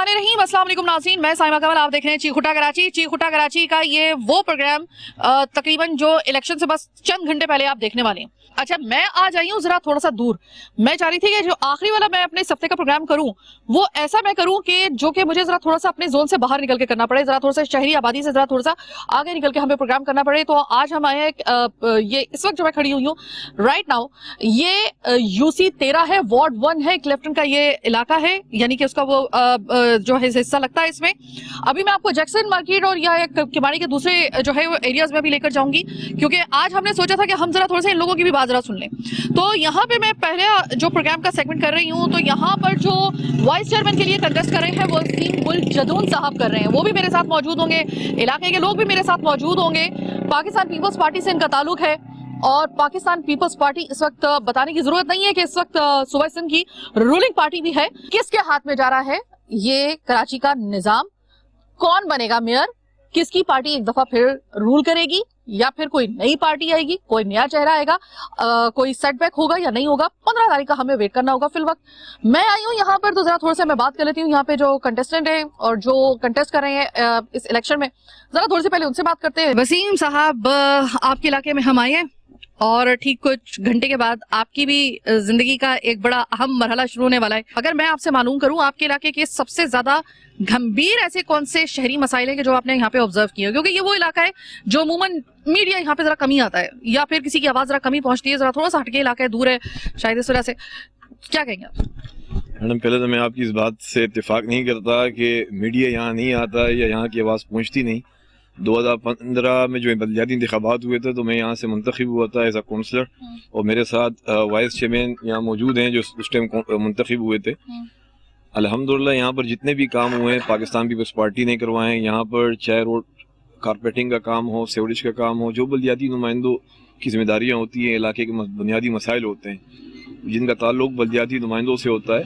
बिस्मिल्लाहिर्रहमानिर्रहीम। अस्सलाम वालेकुम नाज़रीन, मैं साइमा कमल, आप देख रहे हैं चीखुटा कराची। चीखुटा कराची का ये वो प्रोग्राम तकरीबन जो इलेक्शन से बस चंद घंटे पहले आप देखने वाले हैं। अच्छा, मैं आज आई हूँ जरा थोड़ा सा दूर। मैं चाह रही थी कि जो आखिरी वाला मैं अपने इस हफ्ते का प्रोग्राम करूँ वो ऐसा मैं करूँ कि जो कि मुझे जरा थोड़ा सा अपने जोन से बाहर निकल के करना पड़े, जरा थोड़ा सा शहरी आबादी से जरा थोड़ा सा आगे निकल के हमें प्रोग्राम करना पड़े। तो आज हम आए हैं, ये इस वक्त जो मैं खड़ी हुई हूँ राइट नाउ, ये UC 13 है, वार्ड 1 है, क्लिफ्टन का ये इलाका है, यानी कि उसका वो जो है हिस्सा लगता है इसमें। अभी मैं आपको जैक्सन मार्केट और या किमाड़ी के दूसरे जो है एरियाज में भी लेकर जाऊंगी, क्योंकि आज हमने सोचा था कि हम जरा थोड़ा सा इन लोगों की भी बात जरा सुन लें। तो यहाँ पे मैं पहले जो प्रोग्राम का सेगमेंट कर रही हूँ, तो यहाँ पर जो वाइस चेयरमैन के लिए कंटेस्ट कर रहे हैं वो वसीम गुल जदून साहब कर रहे हैं, वो भी मेरे साथ मौजूद होंगे, इलाके के लोग भी मेरे साथ मौजूद होंगे। पाकिस्तान पीपल्स पार्टी से इनका ताल्लुक है और पाकिस्तान पीपल्स पार्टी इस वक्त बताने की जरूरत नहीं है कि इस वक्त सूबा सिंध की रूलिंग पार्टी भी है। किसके हाथ में जा रहा है ये कराची का निजाम, कौन बनेगा मेयर, किसकी पार्टी एक दफा फिर रूल करेगी या फिर कोई नई पार्टी आएगी, कोई नया चेहरा आएगा, कोई सेटबैक होगा या नहीं होगा, 15 तारीख का हमें वेट करना होगा। फिल वक्त मैं आई हूँ यहाँ पर, तो जरा थोड़ा सा मैं बात कर लेती हूँ यहाँ पे जो कंटेस्टेंट हैं और जो कंटेस्ट कर रहे हैं इस इलेक्शन में, जरा थोड़ी सी पहले उनसे बात करते हैं। वसीम साहब, आपके इलाके में हम आए हैं और ठीक कुछ घंटे के बाद आपकी भी जिंदगी का एक बड़ा अहम मरहला शुरू होने वाला है। अगर मैं आपसे मालूम करूं आपके इलाके के सबसे ज्यादा गंभीर ऐसे कौन से शहरी मसाइल हैं कि जो आपने यहाँ पे ऑब्जर्व किए, क्योंकि ये वो इलाका है जो अमूमन मीडिया यहाँ पे जरा कमी आता है या फिर किसी की आवाज जरा कमी पहुंचती है, जरा थोड़ा सा हटके इलाका है, दूर है शायद, इस वजह से क्या कहेंगे आप? मैडम, पहले तो मैं आपकी इस बात से इत्तेफाक नहीं करता कि मीडिया यहाँ नहीं आता या यहाँ की आवाज़ पहुँचती नहीं। 2015 में जो बलदियाती इंतखाबात हुए थे तो मैं यहाँ से मुंतखब हुआ था एज अ काउंसलर, और मेरे साथ वाइस चेयरमैन यहाँ मौजूद हैं जो उस टाइम मुंतखब हुए थे। अल्हम्दुलिल्लाह यहाँ पर जितने भी काम हुए हैं पाकिस्तान पीपल्स पार्टी ने करवाए हैं। यहाँ पर चाहे रोड कारपेटिंग का काम हो, सेवरेज का काम हो, जो बलदियाती नुमाइंदों की जिम्मेदारियाँ होती हैं, इलाके के बुनियादी मसाइल होते हैं जिनका ताल्लुक बलदियाती नुमाइंदों से होता है,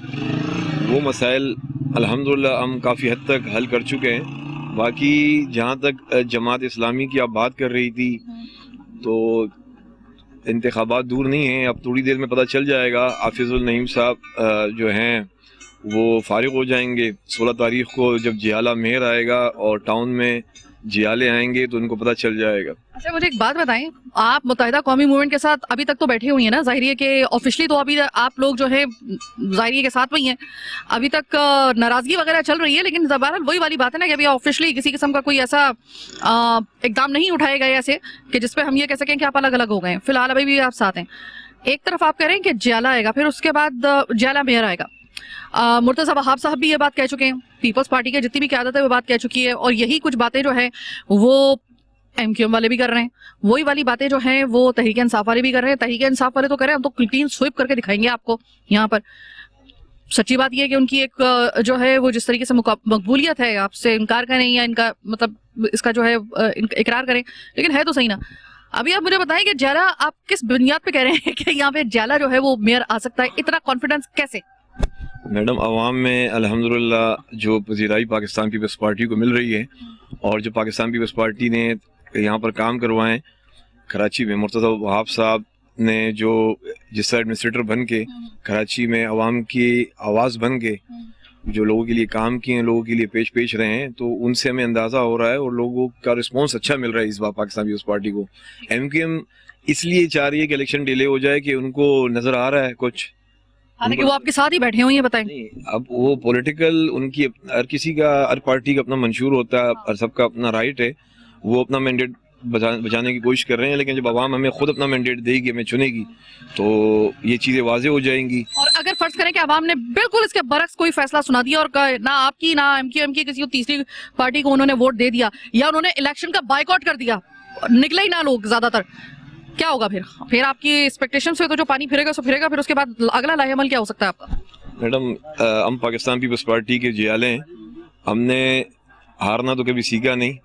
वो मसाइल अल्हम्दुलिल्लाह हम काफ़ी हद तक हल कर चुके हैं। बाकी जहाँ तक जमात इस्लामी की आप बात कर रही थी, तो इंतखाबात दूर नहीं हैं, अब थोड़ी देर में पता चल जाएगा। हाफिजुल नईम साहब जो हैं वो फारिग हो जाएंगे 16 तारीख को, जब जियाला मेयर आएगा और टाउन में जियाले आएंगे तो उनको पता चल जाएगा। अच्छा, मुझे एक बात बताएं, आप मुत्तहिदा कौमी मूवमेंट के साथ अभी तक तो बैठे हुई हैं ना, जाहिर है कि ऑफिशियली तो अभी आप लोग जो है जाहिर है के साथ में ही हैं, अभी तक नाराजगी वगैरह चल रही है, लेकिन बहरहाल वही वाली बात है ना कि अभी ऑफिशियली किसी किस्म का कोई ऐसा इकदाम नहीं उठाए गए ऐसे कि जिसपे हम ये कह सकें कि आप अलग अलग हो गए। फिलहाल अभी भी आप साथ हैं। एक तरफ आप कह रहे हैं कि जियाला आएगा, फिर उसके बाद जियाला मेयर आएगा। मुर्तज़ा वहाब साहब भी ये बात कह चुके हैं, पीपल्स पार्टी की जितनी भी क़यादत है वो बात कह चुकी है, और यही कुछ बातें जो है वो MQM वाले भी कर रहे हैं, वही वाली बातें जो हैं वो तहरीक इंसाफ वाले भी कर रहे हैं। तहरीक इंसाफ वाले तो कह रहे हैं हम तो क्लीन स्वीप करके दिखाएंगे आपको यहाँ पर। सच्ची बात यह है कि उनकी एक जो है वो जिस तरीके से मकबूलियत है, आपसे इनकार करें या इनका मतलब इसका जो है इकरार करें, लेकिन है तो सही ना। अभी आप मुझे बताएं कि जियाला आप किस बुनियाद पे कह रहे हैं कि यहाँ पे जियाला जो है वो मेयर आ सकता है, इतना कॉन्फिडेंस कैसे? मैडम, अवाम में अल्हम्दुलिल्लाह जो पजीराई पाकिस्तान पीपल्स पार्टी को मिल रही है, और जो पाकिस्तान पीपल्स पार्टी ने यहाँ पर काम करवाएं कराची में, मुर्तज़ा वहाब साहब ने जो जिस एडमिनिस्ट्रेटर बन के कराची में अवाम की आवाज़ बन के जो लोगों के लिए काम किए हैं, लोगों के लिए पेश रहे हैं, तो उनसे हमें अंदाज़ा हो रहा है और लोगों का रिस्पॉन्स अच्छा मिल रहा है इस बार पाकिस्तान पीपल्स पार्टी को। MQM इसलिए चाह रही है कि इलेक्शन डिले हो जाए कि उनको नज़र आ रहा है कुछ, हालांकि वो आपके साथ ही बैठे हुए हैं, बताएं। नहीं, अब वो पॉलिटिकल उनकी हर किसी का, हर पार्टी का अपना मंशूर होता है और सबका अपना राइट है, वो अपना मैंडेट बचाने की कोशिश कर रहे हैं, लेकिन जब आवाम हमें खुद अपना मैंडेट देगी, हमें चुनेगी, तो ये चीज़ें वाजे हो जाएंगी। और अगर फर्ज करें कि आवाम ने बिल्कुल इसके बरक्स कोई फैसला सुना दिया और ना आपकी ना MQM की किसी तीसरी पार्टी को उन्होंने वोट दे दिया या उन्होंने इलेक्शन का बाइकआउट कर दिया, निकले ही ना लोग ज्यादातर, क्या होगा फिर आपकी एक्सपेक्टेशन से तो जो पानी फिरेगा सो फिरेगा, फिर उसके बाद अगला लाहेमल क्या हो सकता है आपका? मैडम, हम पाकिस्तान पीपल्स पार्टी के जियाले हैं, हमने हारना तो कभी सीखा नहीं।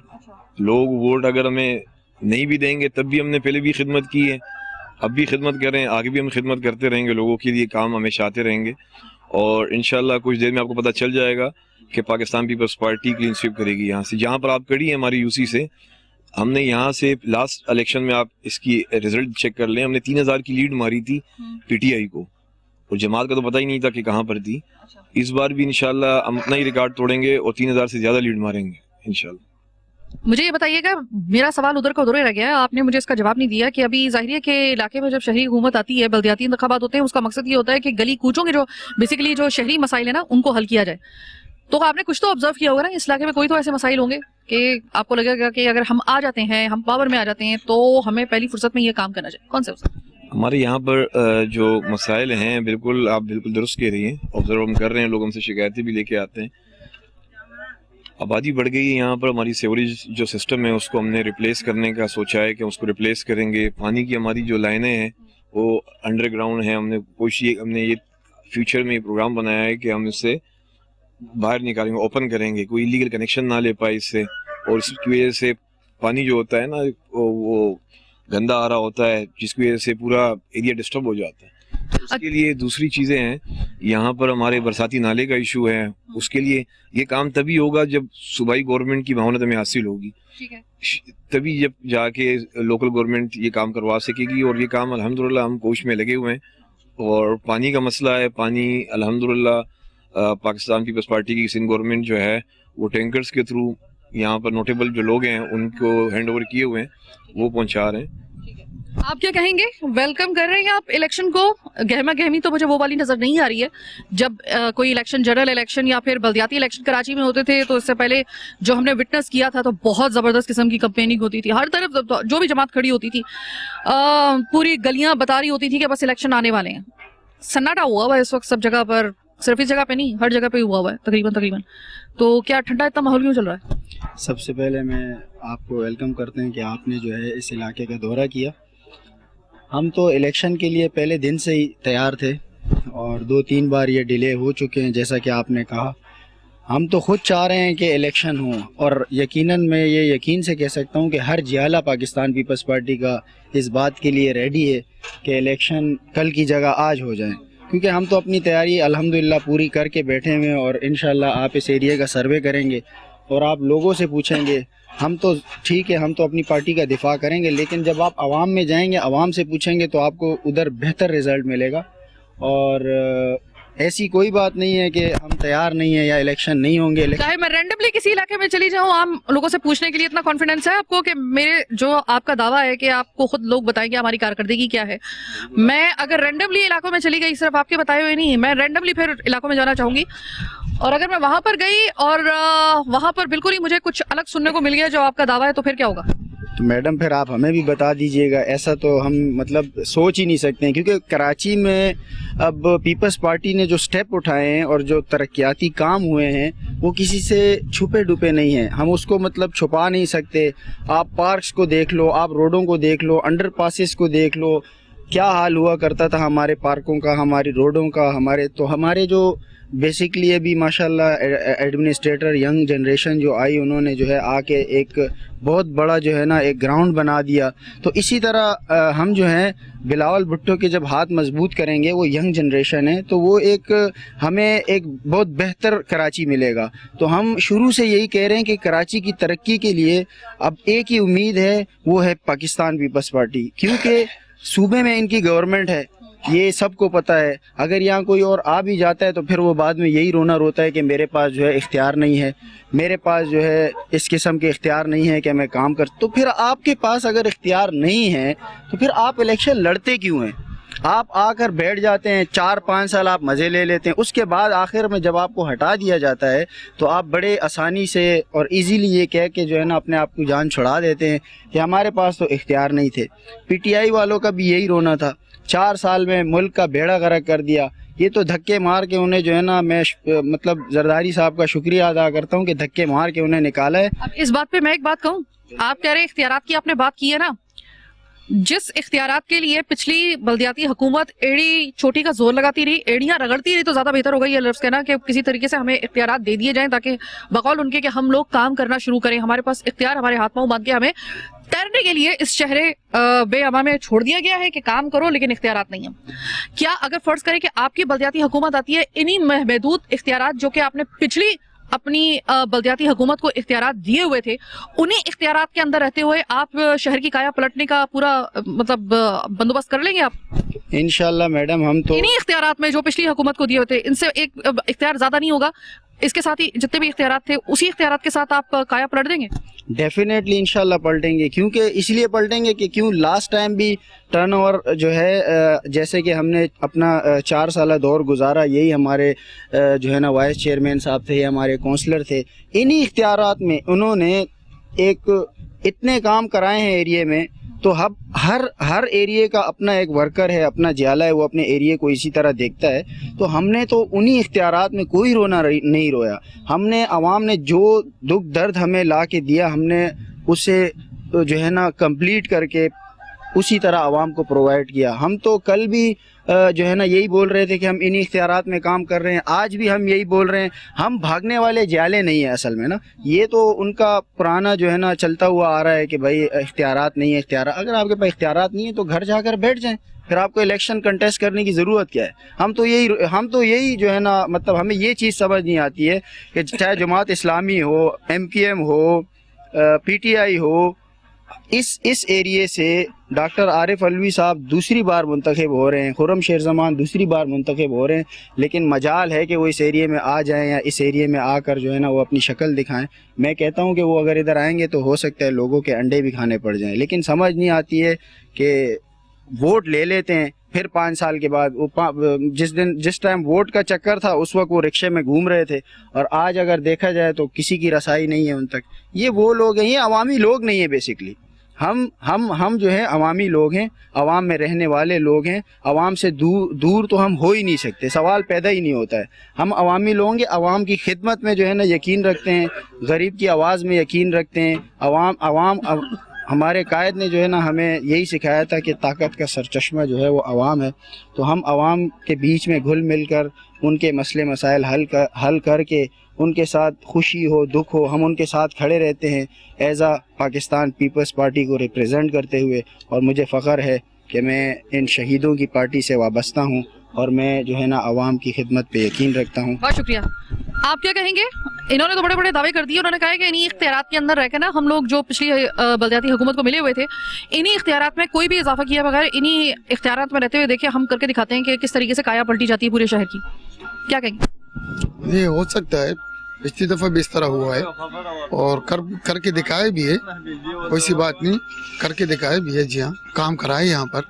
लोग वोट अगर हमें नहीं भी देंगे तब भी हमने पहले भी खिदमत की है, अब भी खिदमत कर रहे हैं, आगे भी हम खिदमत करते रहेंगे, लोगों के लिए काम हमेशा आते रहेंगे, और इंशाल्लाह कुछ देर में आपको पता चल जाएगा कि पाकिस्तान पीपल्स पार्टी क्लीन स्वीप करेगी यहाँ से। जहाँ पर आप खड़ी हैं हमारी UC से, हमने यहाँ से लास्ट इलेक्शन में आप इसकी रिजल्ट चेक कर लें, हमने 3000 की लीड मारी थी PTI को, اور جماعت کا تو پتہ ہی نہیں تھا کہ کہاں پر تھی. اس بار بھی انشاءاللہ ہم اپنا ہی ریکارڈ توڑیں گے اور 3000 سے زیادہ لیڈ ماریں گے انشاءاللہ. مجھے یہ بتائیے گا, میرا سوال ادھر کا ادھر ہی رہ گیا ہے, آپ نے مجھے اس کا جواب نہیں دیا کہ ابھی ظاہر ہے کہ علاقے میں جب شہری حکومت آتی ہے, بلدیاتی انتخابات ہوتے ہیں, اس کا مقصد یہ ہوتا ہے کہ گلی کوچوں کے جو بیسیکلی جو شہری مسائل ہیں نا ان کو حل کیا جائے. تو آپ نے کچھ تو آبزرو کیا ہوگا نا, اس علاقے میں کوئی تو ایسے مسائل ہوں گے کہ آپ کو لگے گا کہ اگر ہم آ جاتے ہیں, ہم پاور میں آ جاتے ہیں تو ہمیں پہلی فرصت میں یہ کام کرنا چاہیے. کون سے ہمارے یہاں پر جو مسائل ہیں بالکل آپ بالکل درست کہہ رہی ہیں, آبزرو ہم کر رہے ہیں, لوگ ہم سے شکایتیں بھی لے کے آتے ہیں. آبادی بڑھ گئی ہے یہاں پر, ہماری سیوریج جو سسٹم ہے اس کو ہم نے ریپلیس کرنے کا سوچا ہے کہ اس کو ریپلیس کریں گے. پانی کی ہماری جو لائنیں ہیں وہ انڈر گراؤنڈ ہیں, ہم نے یہ فیوچر میں یہ پروگرام بنایا ہے کہ ہم اس سے باہر نکالیں گے, اوپن کریں گے, کوئی ایلیگل کنیکشن نہ لے پائے اس سے. اور اس کی وجہ سے پانی جو ہوتا ہے نا وہ گندا آ رہا ہوتا ہے, جس کی وجہ سے پورا ایریا ڈسٹرب ہو جاتا ہے. اس کے لیے دوسری چیزیں ہیں, یہاں پر ہمارے برساتی نالے کا ایشو ہے, اس کے لیے یہ کام تبھی ہوگا جب صوبائی گورنمنٹ کی معاونت ہمیں حاصل ہوگی, تبھی جب جا کے لوکل گورنمنٹ یہ کام کروا سکے گی. اور یہ کام الحمدللہ ہم کوشش میں لگے ہوئے ہیں. اور پانی کا مسئلہ ہے, پانی الحمدللہ پاکستان پیپلز پارٹی کی سندھ گورنمنٹ جو ہے وہ ٹینکرز کے تھرو یہاں پر نوٹیبل جو لوگ ہیں ان کو ہینڈ اوور کیے ہوئے ہیں, وہ پہنچا رہے ہیں. آپ کیا کہیں گے, ویلکم کر رہے ہیں آپ الیکشن کو؟ گہما گہمی تو مجھے وہ والی نظر نہیں آ رہی ہے. جب کوئی الیکشن, جنرل الیکشن یا پھر بلدیاتی الیکشن کراچی میں ہوتے تھے تو اس سے پہلے جو ہم نے وٹنس کیا تھا تو بہت زبردست قسم کی کمپیننگ ہوتی تھی, ہر طرف جو بھی جماعت کھڑی ہوتی تھی پوری گلیاں بتا رہی ہوتی تھی کہ بس الیکشن آنے والے ہیں. سناٹا ہوا ہوا ہے اس وقت سب جگہ پر, صرف اس جگہ پہ نہیں ہر جگہ پہ ہوا ہوا ہے تقریباً. تو کیا ٹھنڈا اتنا ماحول کیوں چل رہا ہے؟ سب سے پہلے میں آپ کو ویلکم کرتے ہیں کہ آپ نے جو ہے اس علاقے کا دورہ کیا. ہم تو الیکشن کے لیے پہلے دن سے ہی تیار تھے اور 2-3 بار یہ ڈیلے ہو چکے ہیں جیسا کہ آپ نے کہا. ہم تو خود چاہ رہے ہیں کہ الیکشن ہوں, اور یقیناً میں یہ یقین سے کہہ سکتا ہوں کہ ہر جیالہ پاکستان پیپلز پارٹی کا اس بات کے لیے ریڈی ہے کہ الیکشن کل کی جگہ آج ہو جائیں, کیونکہ ہم تو اپنی تیاری الحمدللہ پوری کر کے بیٹھے ہوئے ہیں. اور انشاءاللہ آپ اس ایریے کا سروے کریں گے اور آپ لوگوں سے پوچھیں گے. ہم تو ٹھیک ہے, ہم تو اپنی پارٹی کا دفاع کریں گے, لیکن جب آپ عوام میں جائیں گے, عوام سے پوچھیں گے تو آپ کو ادھر بہتر رزلٹ ملے گا. اور ایسی کوئی بات نہیں ہے کہ ہم تیار نہیں ہیں یا الیکشن نہیں ہوں گے. چاہے میں رینڈملی کسی علاقے میں چلی جاؤں, عام لوگوں سے پوچھنے کے لیے اتنا کانفیڈنس ہے آپ کو کہ میرے جو آپ کا دعویٰ ہے کہ آپ کو خود لوگ بتائیں گے ہماری کارکردگی کیا ہے. میں اگر رینڈملی علاقوں میں چلی گئی, صرف آپ کے بتائے ہوئے نہیں, میں رینڈملی پھر علاقوں میں جانا چاہوں گی, اور اگر میں وہاں پر گئی اور وہاں پر بالکل ہی مجھے کچھ الگ سننے کو مل گیا جو آپ کا دعویٰ ہے, تو پھر کیا ہوگا؟ تو میڈم پھر آپ ہمیں بھی بتا دیجئے گا. ایسا تو ہم مطلب سوچ ہی نہیں سکتے ہیں, کیونکہ کراچی میں اب پیپلز پارٹی نے جو سٹیپ اٹھائے ہیں اور جو ترقیاتی کام ہوئے ہیں وہ کسی سے چھپے ڈپے نہیں ہیں. ہم اس کو مطلب چھپا نہیں سکتے. آپ پارکس کو دیکھ لو, آپ روڈوں کو دیکھ لو, انڈر پاسز کو دیکھ لو, کیا حال ہوا کرتا تھا ہمارے پارکوں کا, ہماری روڈوں کا. ہمارے جو بیسکلی ابھی ماشاءاللہ ایڈمنسٹریٹر ینگ جنریشن جو آئی, انہوں نے جو ہے آ کے ایک بہت بڑا جو ہے نا ایک گراؤنڈ بنا دیا. تو اسی طرح ہم جو ہیں بلاول بھٹو کے جب ہاتھ مضبوط کریں گے, وہ ینگ جنریشن ہے, تو وہ ہمیں ایک بہت بہتر کراچی ملے گا. تو ہم شروع سے یہی کہہ رہے ہیں کہ کراچی کی ترقی کے لیے اب ایک ہی امید ہے, وہ ہے پاکستان پیپلز پارٹی, کیونکہ صوبے میں ان کی گورنمنٹ ہے, یہ سب کو پتہ ہے. اگر یہاں کوئی اور آ بھی جاتا ہے تو پھر وہ بعد میں یہی رونا روتا ہے کہ میرے پاس جو ہے اختیار نہیں ہے, میرے پاس جو ہے اس قسم کے اختیار نہیں ہے کہ میں کام کر. تو پھر آپ کے پاس اگر اختیار نہیں ہے تو پھر آپ الیکشن لڑتے کیوں ہیں؟ آپ آ کر بیٹھ جاتے ہیں, 4-5 سال آپ مزے لے لیتے ہیں, اس کے بعد آخر میں جب آپ کو ہٹا دیا جاتا ہے تو آپ بڑے آسانی سے اور ایزیلی یہ کہہ کے جو ہے نا اپنے آپ کو جان چھڑا دیتے ہیں کہ ہمارے پاس تو اختیار نہیں تھے. پی ٹی آئی والوں کا بھی یہی رونا تھا, 4 سال میں ملک کا بیڑا غرق کر دیا. یہ تو دھکے مار کے انہیں جو ہے نا, میں مطلب زرداری صاحب کا شکریہ ادا کرتا ہوں کہ دھکے مار کے انہیں نکالا ہے. اب اس بات پہ میں ایک بات کہوں, آپ کہہ رہے اختیارات کی آپ نے بات کی ہے نا, جس اختیارات کے لیے پچھلی بلدیاتی حکومت ایڑی چوٹی کا زور لگاتی رہی, ایڑیاں رگڑتی رہی, تو زیادہ بہتر ہوگا یہ لفظ کہنا کہ کسی طریقے سے ہمیں اختیارات دے دیے جائیں تاکہ بقول ان کے کہ ہم لوگ کام کرنا شروع کریں. ہمارے پاس اختیار ہمارے ہاتھ پاؤں باندھ کے ہمیں تیرنے کے لیے اس شہر بے اما میں چھوڑ دیا گیا ہے کہ کام کرو, لیکن اختیارات نہیں ہیں. کیا اگر فرض کریں کہ آپ کی بلدیاتی حکومت آتی ہے, انہی محدود اختیارات جو کہ آپ نے پچھلی اپنی بلدیاتی حکومت کو اختیارات دیے ہوئے تھے, انہیں اختیارات کے اندر رہتے ہوئے آپ شہر کی کایا پلٹنے کا پورا مطلب بندوبست کر لیں گے آپ؟ इंशाल्लाह मैडम हम तो इन्हीं इख्तियारात में जो पिछली हुकूमत को दिए होते इनसे एक इख्तियार ज्यादा नहीं होगा, इसके साथ ही जितने भी इख्तियारात थे उसी इख्तियारात के साथ आप काया पलट देंगे? डेफिनेटली इंशाल्लाह पलटेंगे, क्योंकि इसलिए पलटेंगे कि क्यों लास्ट टाइम भी टर्नओवर जो है जैसे कि हमने अपना 4 साल दौर गुजारा, यही हमारे जो है ना वाइस चेयरमैन साहब थे, हमारे काउंसलर थे, इन्हीं इख्तियारात में उन्होंने एक इतने काम कराए हैं एरिया में, तो हर एरिया का अपना एक वर्कर है, अपना जियाला है, वो अपने एरिया को इसी तरह देखता है। तो हमने तो उन्हीं इख्तियारात में कोई रोना नहीं रोया, हमने आवाम ने जो दुख दर्द हमें ला के दिया, हमने उसे जो है ना कंप्लीट करके उसी तरह आवाम को प्रोवाइड किया। हम तो कल भी जो है ना यही बोल रहे थे कि हम इन्हीं इख्तियारात में काम कर रहे हैं, आज भी हम यही बोल रहे हैं। हम भागने वाले जाले नहीं है असल में ना, ये तो उनका पुराना जो है ना चलता हुआ आ रहा है कि भाई इख्तियारात नहीं है। अगर आपके पास इख्तियारात नहीं है तो घर जाकर बैठ जाएं, फिर आपको इलेक्शन कंटेस्ट करने की ज़रूरत क्या है? हम तो यही जो है ना, मतलब हमें ये चीज़ समझ नहीं आती है कि चाहे जमात इस्लामी हो, MPM हो, PTI हो, इस एरिए से डॉक्टर आरिफ अलवी साहब दूसरी बार मुंतखब हो रहे हैं, खुर्रम शेरजमान दूसरी बार मुंतखब हो रहे हैं, लेकिन मजाल है कि वो इस एरिए में आ जाएं या इस एरिए में आकर जो है ना वो अपनी शक्ल दिखाएं। मैं कहता हूं कि वो अगर इधर आएंगे तो हो सकता है लोगों के अंडे भी खाने पड़ जाएं, लेकिन समझ नहीं आती है कि वोट ले लेते हैं, फिर 5 साल के बाद वो जिस टाइम वोट का चक्कर था उस वक्त वो रिक्शे में घूम रहे थे, और आज अगर देखा जाए तो किसी की रसाई नहीं है उन तक। ये वो लोग हैं, ये अवामी लोग नहीं है बेसिकली। हम जो है अवामी लोग हैं, अवाम में रहने वाले लोग हैं, अवाम से दूर तो हम हो ही नहीं सकते, सवाल पैदा ही नहीं होता है। हम अवामी लोग हैं, अवाम की खिदमत में जो है ना यकीन रखते हैं, गरीब की आवाज़ में यकीन रखते हैं। हमारे कायद ने जो है ना हमें यही सिखाया था कि ताकत का सरचश्मा जो है वो अवाम है। तो हम अवाम के बीच में घुल मिल कर उनके मसले मसाइल हल करके उनके साथ खुशी हो दुख हो हम उनके साथ खड़े रहते हैं एज आ पाकिस्तान पीपल्स पार्टी को रिप्रेजेंट करते हुए। और मुझे फ़ख्र है कि मैं इन शहीदों की पार्टी से वाबस्ता हूँ और मैं जो है ना अवाम की खिदमत पे यकीन रखता हूँ। बहुत शुक्रिया। आप क्या कहेंगे? इन्होंने तो बड़े बड़े दावे कर दिए, उन्होंने कहा है कि इन्हीं इख्तियारात के अंदर रहकर ना हम लोग जो पिछली बलदियाती हुकूमत को मिले हुए थे, इन्हीं इख्तियारात में कोई भी इजाफा किया बगैर इन्हीं इख्तियारात में रहते हुए देखिए हम करके दिखाते हैं कि किस तरीके से काया पलटी जाती है पूरे शहर की। क्या कहेंगे? ये हो सकता है, पिछली दफ़ा भी इस तरह हुआ है और करके दिखाए भी है, कोई सी बात नहीं, करके दिखाए भी है। जी हाँ, काम कराए यहाँ पर।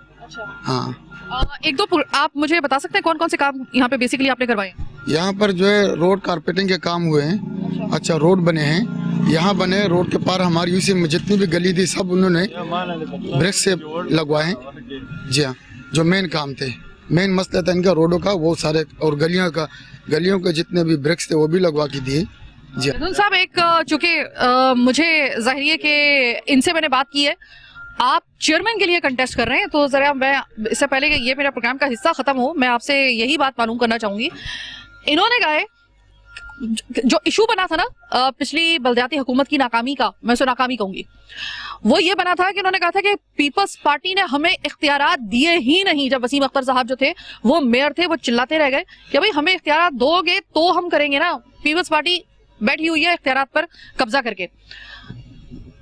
हाँ, एक दो आप मुझे बता सकते हैं कौन कौन से काम यहाँ पे बेसिकली आपने करवाए? यहाँ पर जो है रोड कारपेटिंग के काम हुए हैं। अच्छा, रोड बने हैं, यहाँ बने, रोड के पार हमारी यूसी में जितनी भी गली थी सब उन्होंने ब्रेक से लगवाए हैं। जी हाँ, जो मेन काम थे, मेन मसला था इनका रोडों का, वो सारे, और गलियों के जितने भी ब्रेक्स थे वो भी लगवा के दिए। जी साहब, एक चूंकि मुझे जाहिर है कि इनसे मैंने बात की है, आप चेयरमैन के लिए कंटेस्ट कर रहे हैं, तो जरा मैं इससे पहले कि ये मेरा प्रोग्राम का हिस्सा खत्म हो, मैं आपसे यही बात मालूम करना चाहूंगी। इन्होंने कहा है जो इशू बना था ना पिछली बलदियाती हुकूमत की नाकामी का, मैं उसे नाकामी कहूंगी, वो ये बना था कि इन्होंने कहा था कि पीपल्स पार्टी ने हमें इख्तियारात दिए ही नहीं। जब वसीम अख्तर साहब जो थे वो मेयर थे, वो चिल्लाते रह गए कि भाई हमें इख्तियारात दोगे तो हम करेंगे ना, पीपल्स पार्टी बैठी हुई है इख्तियारात पर कब्जा करके।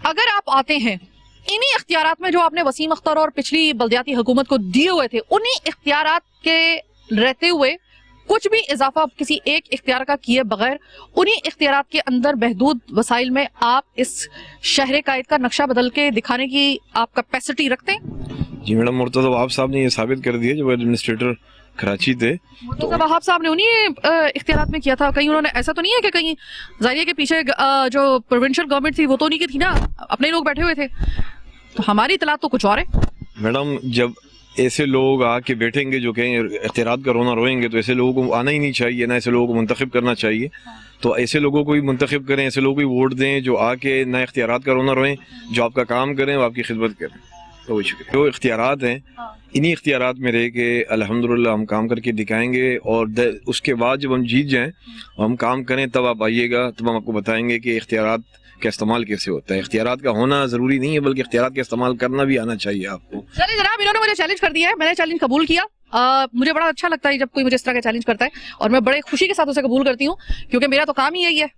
अगर आप आते हैं इन्हीं इख्तियारात में जो आपने वसीम अख्तर और पिछली बलदियाती हुकूमत को दिए हुए थे, उन्हीं इख्तियारात के रहते हुए कुछ भी इजाफा किसी एक इख्तियार का किए बगैर उन्हीं इख्तियारात के अंदर महदूद वसाइल में आप इस शहर कायद का नक्शा बदल के दिखाने की आप कैपेसिटी रखते हैं? जी मैडम, मुर्तज़ा वहाब साहब ने ये साबित कर दिया, जो एडमिनिस्ट्रेटर कराची थे। मुर्तज़ा वहाब साहब ने उन्हीं इख्तियारात में किया था। कहीं उन्होंने, ऐसा तो नहीं है कि कहीं जाहिर के पीछे जो प्रोविंशियल गवर्नमेंट थी वो तो नहीं की थी ना, अपने लोग बैठे हुए थे, तो हमारी इतला तो कुछ और है। मैडम, जब ऐसे लोग आके बैठेंगे जो कहें इख्तियारात का रोना रोएंगे, तो ऐसे लोगों को आना ही नहीं चाहिए ना, ऐसे लोगों को मुंतखब करना चाहिए। तो ऐसे लोगों को भी मुंतखब करें, ऐसे लोगों को भी वोट दें जो आके ना इख्तियारात का रोना रोएं, जो आपका काम करें, वो आपकी खिदमत करें। तो शुक्रिया। जो इख्तियारात हैं, इन्हीं इख्तियारात में रह के अल्हम्दुलिल्लाह हम काम करके दिखाएंगे, और उसके बाद जब हम जीत जाएं और हम काम करें, तब आप आइएगा, तब हम आपको बताएंगे कि इख्तियारात का इस्तेमाल कैसे होता है। इख्तियारात का होना ज़रूरी नहीं है, बल्कि इख्तियारात का इस्तेमाल करना भी आना चाहिए आपको। चलिए जनाब, इन्होंने मुझे चैलेंज कर दिया है, मैंने चैलेंज कबूल किया। मुझे बड़ा अच्छा लगता है जब कोई मुझे इस तरह का चैलेंज करता है, और मैं बड़े खुशी के साथ उसे कबूल करती हूँ, क्योंकि मेरा तो काम ही यही है।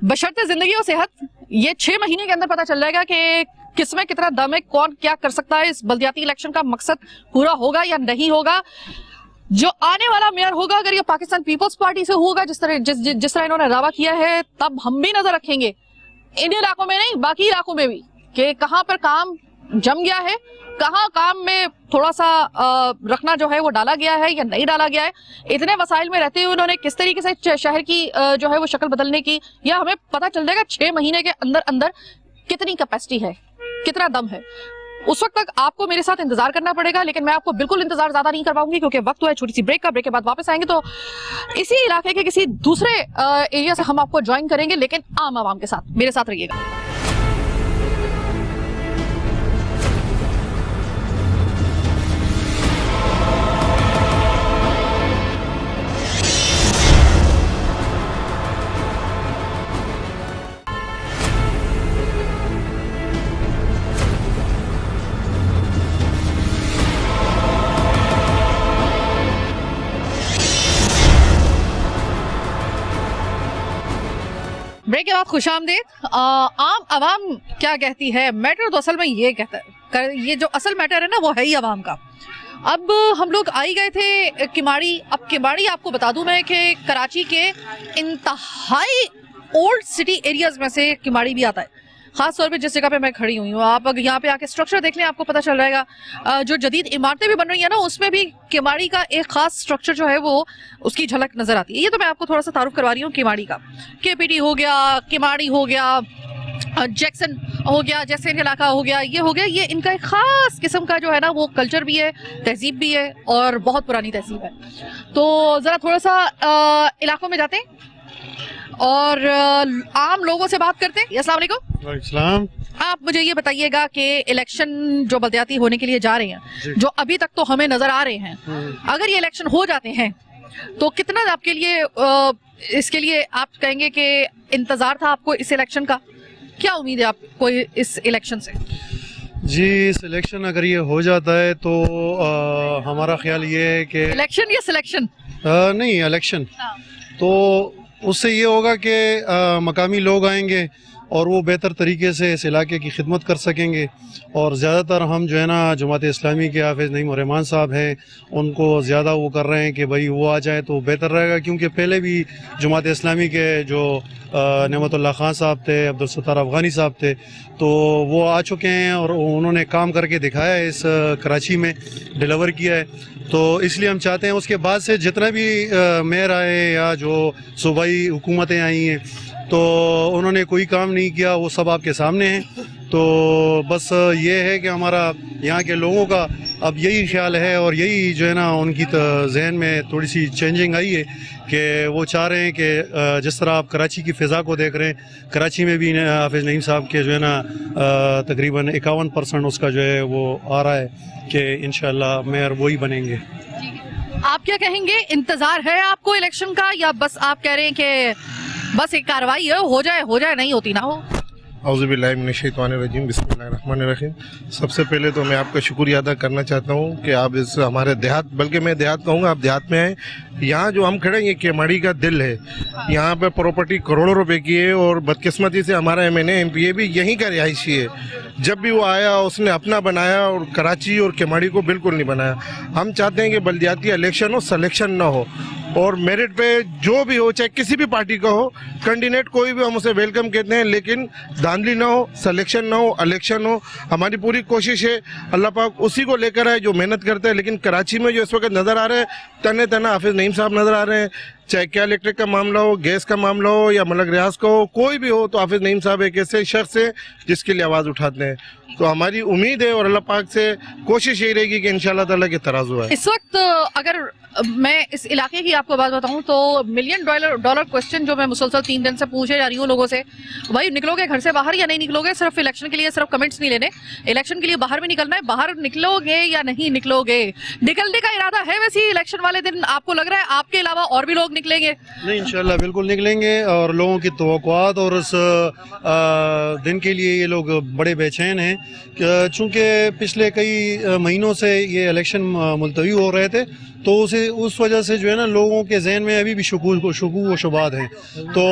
बशर्ते जिंदगी और सेहत, ये 6 महीने के अंदर पता चल जाएगा कि किस में कितना दम है, कौन क्या कर सकता है, इस बल्दियाती इलेक्शन का मकसद पूरा होगा या नहीं होगा, जो आने वाला मेयर होगा अगर ये पाकिस्तान पीपल्स पार्टी से होगा जिस तरह इन्होंने दावा किया है, तब हम भी नजर रखेंगे इन इलाकों में नहीं बाकी इलाकों में भी कि कहां पर काम जम गया है, कहां काम में थोड़ा सा रखना जो है वो डाला गया है या नहीं डाला गया है। इतने वसाइल में रहते हुए उन्होंने किस तरीके से शहर की जो है वो शक्ल बदलने की, या हमें पता चल जाएगा 6 महीने के अंदर अंदर कितनी कैपेसिटी है, कितना दम है। उस वक्त तक आपको मेरे साथ इंतजार करना पड़ेगा, लेकिन मैं आपको बिल्कुल इंतजार ज्यादा नहीं कर पाऊंगी क्योंकि वक्त हुआ है छोटी सी ब्रेक का। ब्रेक के बाद वापस आएंगे तो इसी इलाके के किसी दूसरे एरिया से हम आपको ज्वाइन करेंगे, लेकिन आम आवाम के साथ। मेरे साथ रहिएगा। ब्रेक के बाद खुशामदीद। आम आवाम क्या कहती है, मैटर तो असल में ये कहता है, ये जो असल मैटर है ना वो है ही आवाम का। अब हम लोग आई गए थे किमाड़ी। अब किमाड़ी आपको बता दूं मैं कि कराची के इंतहाई ओल्ड सिटी एरियाज में से किमाड़ी भी आता है। खास तौर पे जिस जगह पे मैं खड़ी हुई हूँ, आप अगर यहाँ पे आके स्ट्रक्चर देख लें आपको पता चल जाएगा। जो जदीद इमारतें भी बन रही है ना उसमें भी किमाड़ी का एक खास स्ट्रक्चर जो है वो उसकी झलक नजर आती है। ये तो मैं आपको थोड़ा सा तारुफ करवा रही हूँ किमाड़ी का। KPT हो गया, किमाड़ी हो गया, जैक्सन हो गया, जैक्सन इलाका हो गया, ये हो गया। ये इनका एक खास किस्म का जो है ना वो कल्चर भी है, तहजीब भी है और बहुत पुरानी तहजीब है। तो जरा थोड़ा सा इलाकों में जाते हैं और आम लोगों से बात करते हैं। अस्सलाम वालेकुम। वालेकुम। आप मुझे ये बताइएगा कि इलेक्शन जो बल्दियाती होने के लिए जा रहे हैं, जो अभी तक तो हमें नजर आ रहे हैं, अगर ये इलेक्शन हो जाते हैं तो कितना आपके लिए इसके लिए आप कहेंगे कि इंतजार था आपको इस इलेक्शन का? क्या उम्मीद है आपको इस इलेक्शन से? जी, इस इलेक्शन अगर ये हो जाता है तो हमारा ख्याल ये है कि इलेक्शन या सिलेक्शन? नहीं, इलेक्शन। तो उससे ये होगा कि मकामी लोग आएंगे और वो बेहतर तरीके से इस इलाके की खिदमत कर सकेंगे। और ज़्यादातर हम जो है ना जमात इस्लामी के हाफिज़ नईम और रहमान साहब हैं, उनको ज़्यादा वो कर रहे हैं कि भाई वो आ जाए तो बेहतर रहेगा, क्योंकि पहले भी जमात इस्लामी के जो नेमतुल्लाह खान साहब थे, अब्दुल सत्तार अफगानी साहब थे, तो वो आ चुके हैं और उन्होंने काम करके दिखाया है, इस कराची में डिलीवर किया है। तो इसलिए हम चाहते हैं उसके बाद से जितना भी मेयर आए या जो सूबाई हुकूमतें आई हैं तो उन्होंने कोई काम नहीं किया, वो सब आपके सामने हैं। तो बस ये है कि हमारा यहाँ के लोगों का अब यही ख्याल है और यही जो है ना उनकी जहन में थोड़ी सी चेंजिंग आई है कि वो चाह रहे हैं कि जिस तरह आप कराची की फ़िज़ा को देख रहे हैं, कराची में भी हाफिज़ नईम साहब के जो है ना तकरीबन 51% उसका जो है वो आ रहा है कि इंशाअल्लाह मेयर वही बनेंगे। आप क्या कहेंगे, इंतजार है आपको इलेक्शन का या बस आप कह रहे हैं कि बस एक कार्रवाई है, हो जाए नहीं होती ना हो? औज़ुबिल्लाहि मिनश्शैतानिर्रजीम, बिस्मिल्लाहिर्रहमानिर्रहीम। सबसे पहले तो मैं आपका शुक्रिया अदा करना चाहता हूँ कि आप इस हमारे देहात, बल्कि मैं देहात कहूँगा, आप देहात में आए। यहाँ जो हम खड़े हैं ये केमाड़ी का दिल है। यहाँ पे प्रॉपर्टी करोड़ों रुपए की है और बदकिस्मती से हमारा MNA MPA भी यहीं का रिहायशी है। जब भी वो आया उसने अपना बनाया और कराची और केमाड़ी को बिल्कुल नहीं बनाया। हम चाहते हैं कि बल्दियाती इलेक्शन हो, सिलेक्शन ना हो, और मेरिट पे जो भी हो, चाहे किसी भी पार्टी का हो, कैंडिडेट कोई भी, हम उसे वेलकम कहते हैं, लेकिन धांधली ना हो, सिलेक्शन ना हो, इलेक्शन हो। हमारी पूरी कोशिश है, अल्लाह पाक उसी को लेकर आए जो मेहनत करते हैं। लेकिन कराची में जो इस वक्त नज़र आ रहे हैं, तने तना हाफिज़ नईम साहब नज़र आ रहे हैं। चाहे क्या इलेक्ट्रिक का मामला हो, गैस का मामला हो या मलक रियाज का हो, कोई भी हो, तो हाफिज़ नईम साहब एक ऐसे शख्स है जिसके लिए आवाज़ उठाते हैं। तो हमारी उम्मीद है और अल्लाह पाक से कोशिश यही रहेगी कि इंशाअल्लाह ताला के तराजू है। इस वक्त अगर मैं इस इलाके की आपको बात बताऊं तो $1 मिलियन क्वेश्चन जो मैं मुसलसल 3 दिन से पूछे जा रही हूँ लोगों से, भाई निकलोगे घर से बाहर या नहीं निकलोगे? सिर्फ इलेक्शन के लिए सिर्फ कमेंट्स नहीं लेने, इलेक्शन के लिए बाहर भी निकलना है। बाहर निकलोगे या नहीं निकलोगे? निकलने का इरादा है वैसे इलेक्शन वाले दिन? आपको लग रहा है आपके अलावा और भी लोग निकलेंगे? नहीं, इंशाल्लाह बिल्कुल निकलेंगे, और लोगों की तवक्कुआत और उस दिन के लिए ये लोग बड़े बेचैन हैं, चूँकि पिछले कई महीनों से ये इलेक्शन मुलतवी हो रहे थे, तो उस वजह से जो है ना लोगों के जहन में अभी भी शकूक व शुबात हैं। तो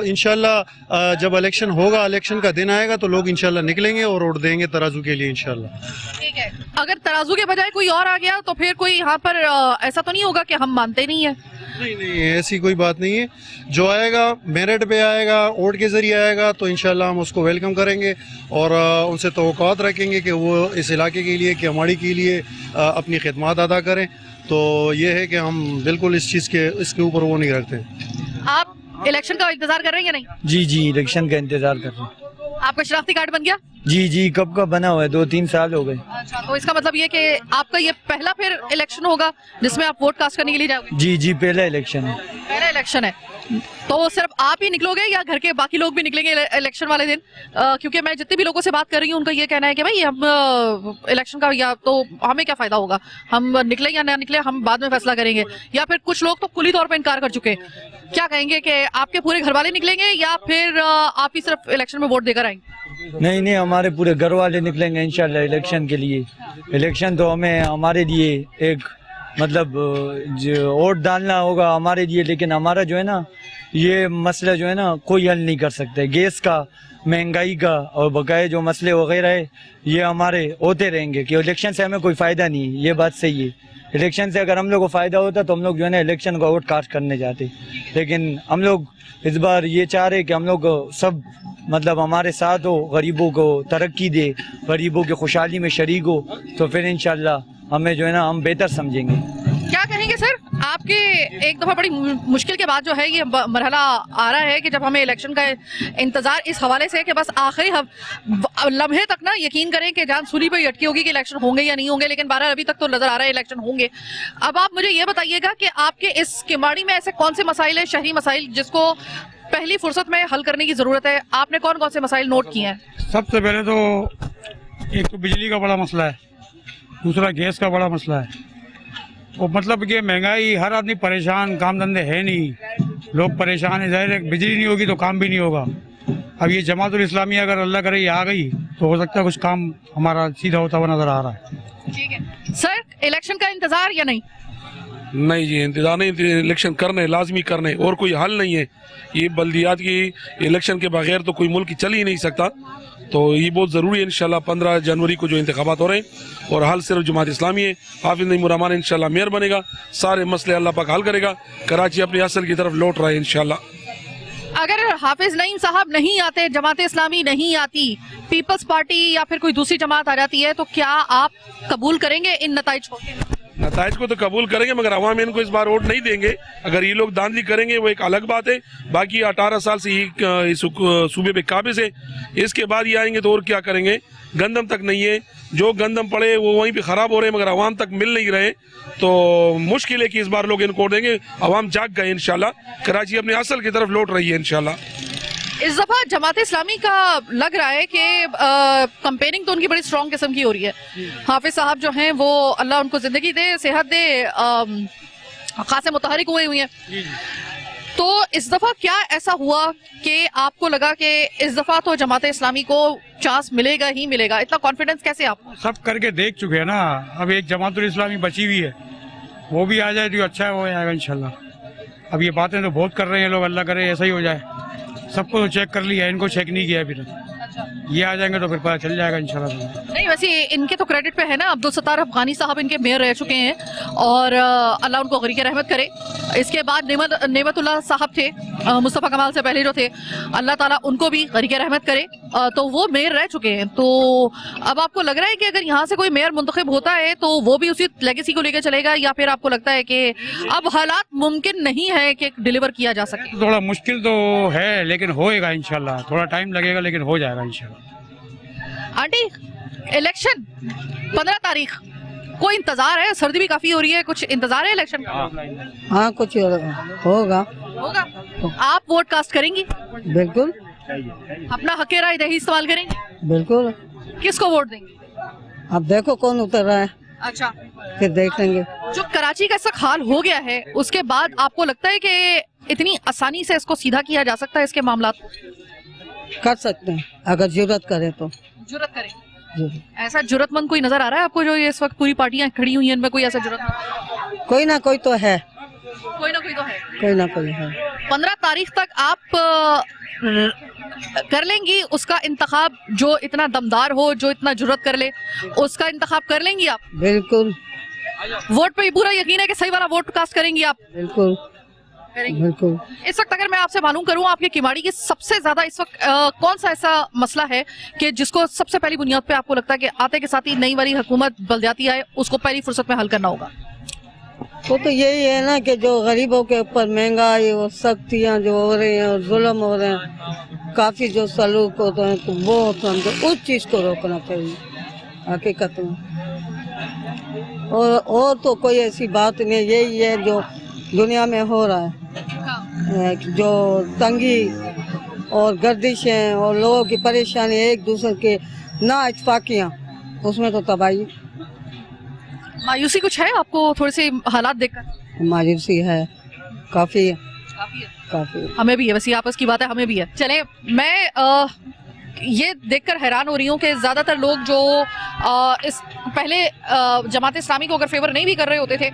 इंशाल्लाह जब इलेक्शन होगा, इलेक्शन का दिन आएगा, तो लोग इंशाल्लाह निकलेंगे और वोट देंगे तराजू के लिए इंशाल्लाह। ठीक है, अगर तराजू के बजाय कोई और आ गया तो फिर कोई यहाँ पर ऐसा तो नहीं होगा कि हम मानते नहीं है? नहीं, ऐसी कोई बात नहीं है। जो आएगा मेरिट पे आएगा, वोट के जरिए आएगा, तो इंशाल्लाह हम उसको वेलकम करेंगे और उनसे तवक्कुआत रखेंगे कि वो इस इलाके के लिए, केमाड़ी के लिए अपनी खिदमत अदा करें। तो ये है कि हम बिल्कुल इसके ऊपर वो नहीं रखते। आप इलेक्शन का इंतजार कर रहे हैं या नहीं? जी इलेक्शन का इंतजार कर रहे हैं। आपका शनाख्ती कार्ड बन गया? जी कब का बना हुआ है, 2-3 साल हो गए। अच्छा, तो इसका मतलब ये कि आपका ये पहला फिर इलेक्शन होगा जिसमें आप वोट कास्ट करने के लिए जाओगे? जी पहला इलेक्शन है। पहला इलेक्शन है, तो सिर्फ आप ही निकलोगे या घर के बाकी लोग भी निकलेंगे इलेक्शन वाले दिन? क्योंकि मैं जितने भी लोगों से बात कर रही हूँ उनका ये कहना है कि भाई हम इलेक्शन का या तो हमें क्या फायदा होगा, हम निकले या ना निकले हम बाद में फैसला करेंगे। या फिर कुछ लोग तो खुली तौर पर इनकार कर चुके हैं। क्या कहेंगे कि आपके पूरे घर वाले निकलेंगे या फिर आप ही सिर्फ इलेक्शन में वोट देकर आएंगे? नहीं, हमारे पूरे घर वाले निकलेंगे इंशाल्लाह इलेक्शन के लिए। इलेक्शन तो हमारे लिए एक मतलब जो वोट डालना होगा हमारे लिए, लेकिन हमारा जो है ना ये मसला जो है ना कोई हल नहीं कर सकते। गैस का, महंगाई का और बकाया जो मसले वगैरह है ये हमारे होते रहेंगे कि इलेक्शन से हमें कोई फ़ायदा नहीं है। ये बात सही है, इलेक्शन से अगर हम लोग को फ़ायदा होता तो हम लोग जो है ना इलेक्शन का वोट कास्ट करने जाते, लेकिन हम लोग इस बार ये चाह रहे कि हम लोग सब मतलब हमारे साथ हो, गरीबों को तरक्की दे, गरीबों की खुशहाली में शरीक हो, तो फिर इंशाल्लाह हमें जो है ना हम बेहतर समझेंगे। क्या कहेंगे सर, आपके एक दफ़ा बड़ी मुश्किल के बाद जो है ये मरहला आ रहा है कि जब हमें इलेक्शन का इंतज़ार इस हवाले से कि बस आखिरी लम्हे तक ना यकीन करें कि जान सूली पे अटकी होगी कि इलेक्शन होंगे या नहीं होंगे, लेकिन 12 अभी तक तो नज़र आ रहा है इलेक्शन होंगे। अब आप मुझे ये बताइएगा कि आपके इस किमाड़ी में ऐसे कौन से मसाइल है, शहरी मसाइल, जिसको पहली फुर्सत में हल करने की ज़रूरत है? आपने कौन कौन से मसाइल नोट किए हैं? सबसे पहले तो एक तो बिजली का बड़ा मसला है, दूसरा गैस का बड़ा मसला है। वो मतलब कि महंगाई, हर आदमी परेशान, काम धंधे है नहीं, लोग परेशान है। जाहिर है बिजली नहीं होगी तो काम भी नहीं होगा। अब ये जमातुल इस्लामी अगर अल्लाह करे ये आ गई तो हो सकता है कुछ काम हमारा सीधा होता हुआ नजर आ रहा है। ठीक है सर, इलेक्शन का इंतजार या नहीं? नहीं जी, इंतजार नहीं, इलेक्शन करने लाजमी करने, और कोई हल नहीं है। ये बल्दियात की इलेक्शन के बगैर तो कोई मुल्क चल ही नहीं सकता, तो ये बहुत ज़रूरी है। इंशाल्लाह 15 जनवरी को जो इंतखाबात हो रहे हैं और हल सिर्फ जमात इस्लामी है। हाफिज नईम उर रहमान इंशाल्लाह मेयर बनेगा, सारे मसले अल्लाह पाक हल करेगा, कराची अपनी असल की तरफ लौट रहा है इंशाल्लाह। अगर हाफिज नईम साहब नहीं आते, जमात इस्लामी नहीं आती, पीपल्स पार्टी या फिर कोई दूसरी जमात आ जाती है, तो क्या आप कबूल करेंगे इन नताइज को? नताइज को तो कबूल करेंगे, मगर अवाम इनको इस बार वोट नहीं देंगे। अगर ये लोग धांधली करेंगे वो एक अलग बात है। बाकी 18 साल से ये सूबे पे काबिज है, इसके बाद ये आएंगे तो और क्या करेंगे? गंदम तक नहीं है, जो गंदम पड़े वो वहीं पे ख़राब हो रहे हैं, मगर अवाम तक मिल नहीं रहे। तो मुश्किल है कि इस बार लोग इनको वोट देंगे। अवाम जाग गए इंशाल्लाह, कराची अपने असल की तरफ लौट रही है इंशाल्लाह। इस दफा जमात इस्लामी का लग रहा है कि कंपेनिंग तो उनकी बड़ी स्ट्रॉन्ग किस्म की हो रही है। हाफिज साहब जो हैं वो अल्लाह उनको जिंदगी दे, सेहत दे, खासे मुतहरिक हुए हैं। तो इस दफा क्या ऐसा हुआ कि आपको लगा कि इस दफा तो जमात इस्लामी को चांस मिलेगा ही मिलेगा? इतना कॉन्फिडेंस कैसे आपको? सब करके देख चुके हैं ना, अब एक जमातुल इस्लामी बची हुई है, वो भी आ जाए तो अच्छा है, वो आएगा इंशाल्लाह। अब ये बातें तो बहुत कर रहे हैं लोग, अल्लाह करे ऐसा ही हो जाए। सबको तो चेक कर लिया, इनको चेक नहीं किया अभी तक। ये आ जाएंगे तो फिर पता चल जाएगा इंशाल्लाह। नहीं, वैसे इनके तो क्रेडिट पे है ना, अब्दुल सत्तार अफगानी साहब इनके मेयर रह चुके हैं और अल्लाह उनको गरीक रहमत करे। इसके बाद नेमतुल्लाह साहब थे, मुस्तफ़ा कमाल से पहले जो थे, अल्लाह ताला उनको भी गरीक रहमत करे, तो वो मेयर रह चुके हैं। तो अब आपको लग रहा है कि अगर यहाँ से कोई मेयर मुंतखब होता है तो वो भी उसी लेगेसी को लेकर चलेगा, या फिर आपको लगता है कि अब हालात मुमकिन नहीं है कि डिलीवर किया जा सके? थोड़ा मुश्किल तो है लेकिन होएगा इंशाल्लाह, थोड़ा टाइम लगेगा लेकिन हो जाएगा इंशाल्लाह। आंटी, इलेक्शन 15 तारीख, कोई इंतजार है? सर्दी भी काफी हो रही है, कुछ इंतजार है इलेक्शन का? हाँ, कुछ होगा। आप वोट कास्ट करेंगी? बिल्कुल। अपना हक राय दही इस्तेमाल करेंगे? बिल्कुल। किसको वोट देंगे? अब देखो कौन उतर रहा है। अच्छा, फिर देखेंगे। जो कराची का ऐसा हाल हो गया है उसके बाद आपको लगता है कि इतनी आसानी से इसको सीधा किया जा सकता है, इसके मामला कर सकते हैं अगर जरूरत करे तो। जुर्रत करें? जी। ऐसा जुर्रतमंद कोई नजर आ रहा है आपको जो ये इस वक्त पूरी पार्टियां खड़ी हुई हैं, इनमें कोई ऐसा जुर्रतमंद? कोई ना कोई तो है, कोई ना कोई तो है। कोई ना कोई है। 15 तारीख तक आप कर लेंगी उसका इंतखाब, जो इतना दमदार हो, जो इतना जुर्रत कर ले, उसका इंतखाब कर लेंगी आप? बिल्कुल। वोट पे पूरा यकीन है कि सही वाला वोट कास्ट करेंगी आप? बिल्कुल बिल्कुल। इस वक्त अगर मैं आपसे मालूम करूं आपके किमाड़ी की सबसे ज्यादा इस वक्त कौन सा ऐसा मसला है कि जिसको सबसे पहली बुनियाद पे आपको लगता है कि आते के साथ ही नई वाली हुकूमत बलदियाती आए, उसको पहली फुर्सत में हल करना होगा? वो तो यही है ना कि जो गरीबों के ऊपर महंगाई और सख्तियाँ जो हो रही हैं और जुल्म हो रहे हैं, काफी जो सलूक होते हैं, तो वो समझो उस चीज को रोकना चाहिए हकीकत में। और तो कोई ऐसी बात नहीं, यही है जो दुनिया में हो रहा है, जो तंगी और गर्दिशें और लोगों की परेशानी, एक दूसरे के ना इत्तेफाकियाँ, उसमें तो तबाही। मायूसी कुछ है आपको थोड़े से हालात देखकर? मायूसी है, काफी है, काफी है। काफी। हमें भी है, वैसे आपस की बात है, हमें भी है। चले, मैं ये देखकर हैरान हो रही हूँ कि ज्यादातर लोग जो इस पहले जमात इस्लामी को अगर फेवर नहीं भी कर रहे होते थे,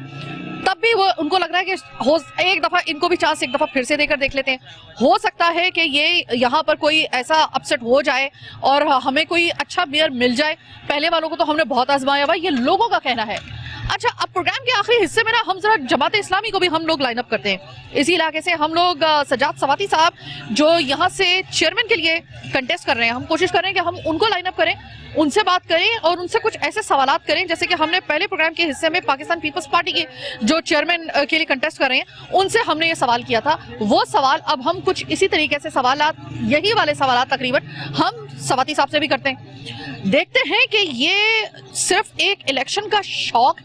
तब भी वो उनको लग रहा है कि एक दफा इनको भी चांस एक दफा फिर से देकर देख लेते हैं। हो सकता है कि ये यहाँ पर कोई ऐसा अपसेट हो जाए और हमें कोई अच्छा मेयर मिल जाए। पहले वालों को तो हमने बहुत आजमाया हुआ, ये लोगों का कहना है। अच्छा, अब प्रोग्राम के आखिरी हिस्से में ना हम जरा जमात इस्लामी को भी हम लोग लाइन अप करते हैं। इसी इलाके से हम लोग सजाद सवाती साहब जो यहाँ से चेयरमैन के लिए कंटेस्ट कर रहे हैं, हम कोशिश कर रहे हैं कि हम उनको लाइन अप करें, उनसे बात करें और उनसे कुछ ऐसे सवालात करें जैसे कि हमने पहले प्रोग्राम के हिस्से में पाकिस्तान पीपल्स पार्टी के जो चेयरमैन के लिए कंटेस्ट कर रहे हैं उनसे हमने ये सवाल किया था। वो सवाल अब हम कुछ इसी तरीके से सवालात, यही वाले सवालात तकरीबन हम सवाती साहब से भी करते हैं। देखते हैं कि ये सिर्फ एक इलेक्शन का शौक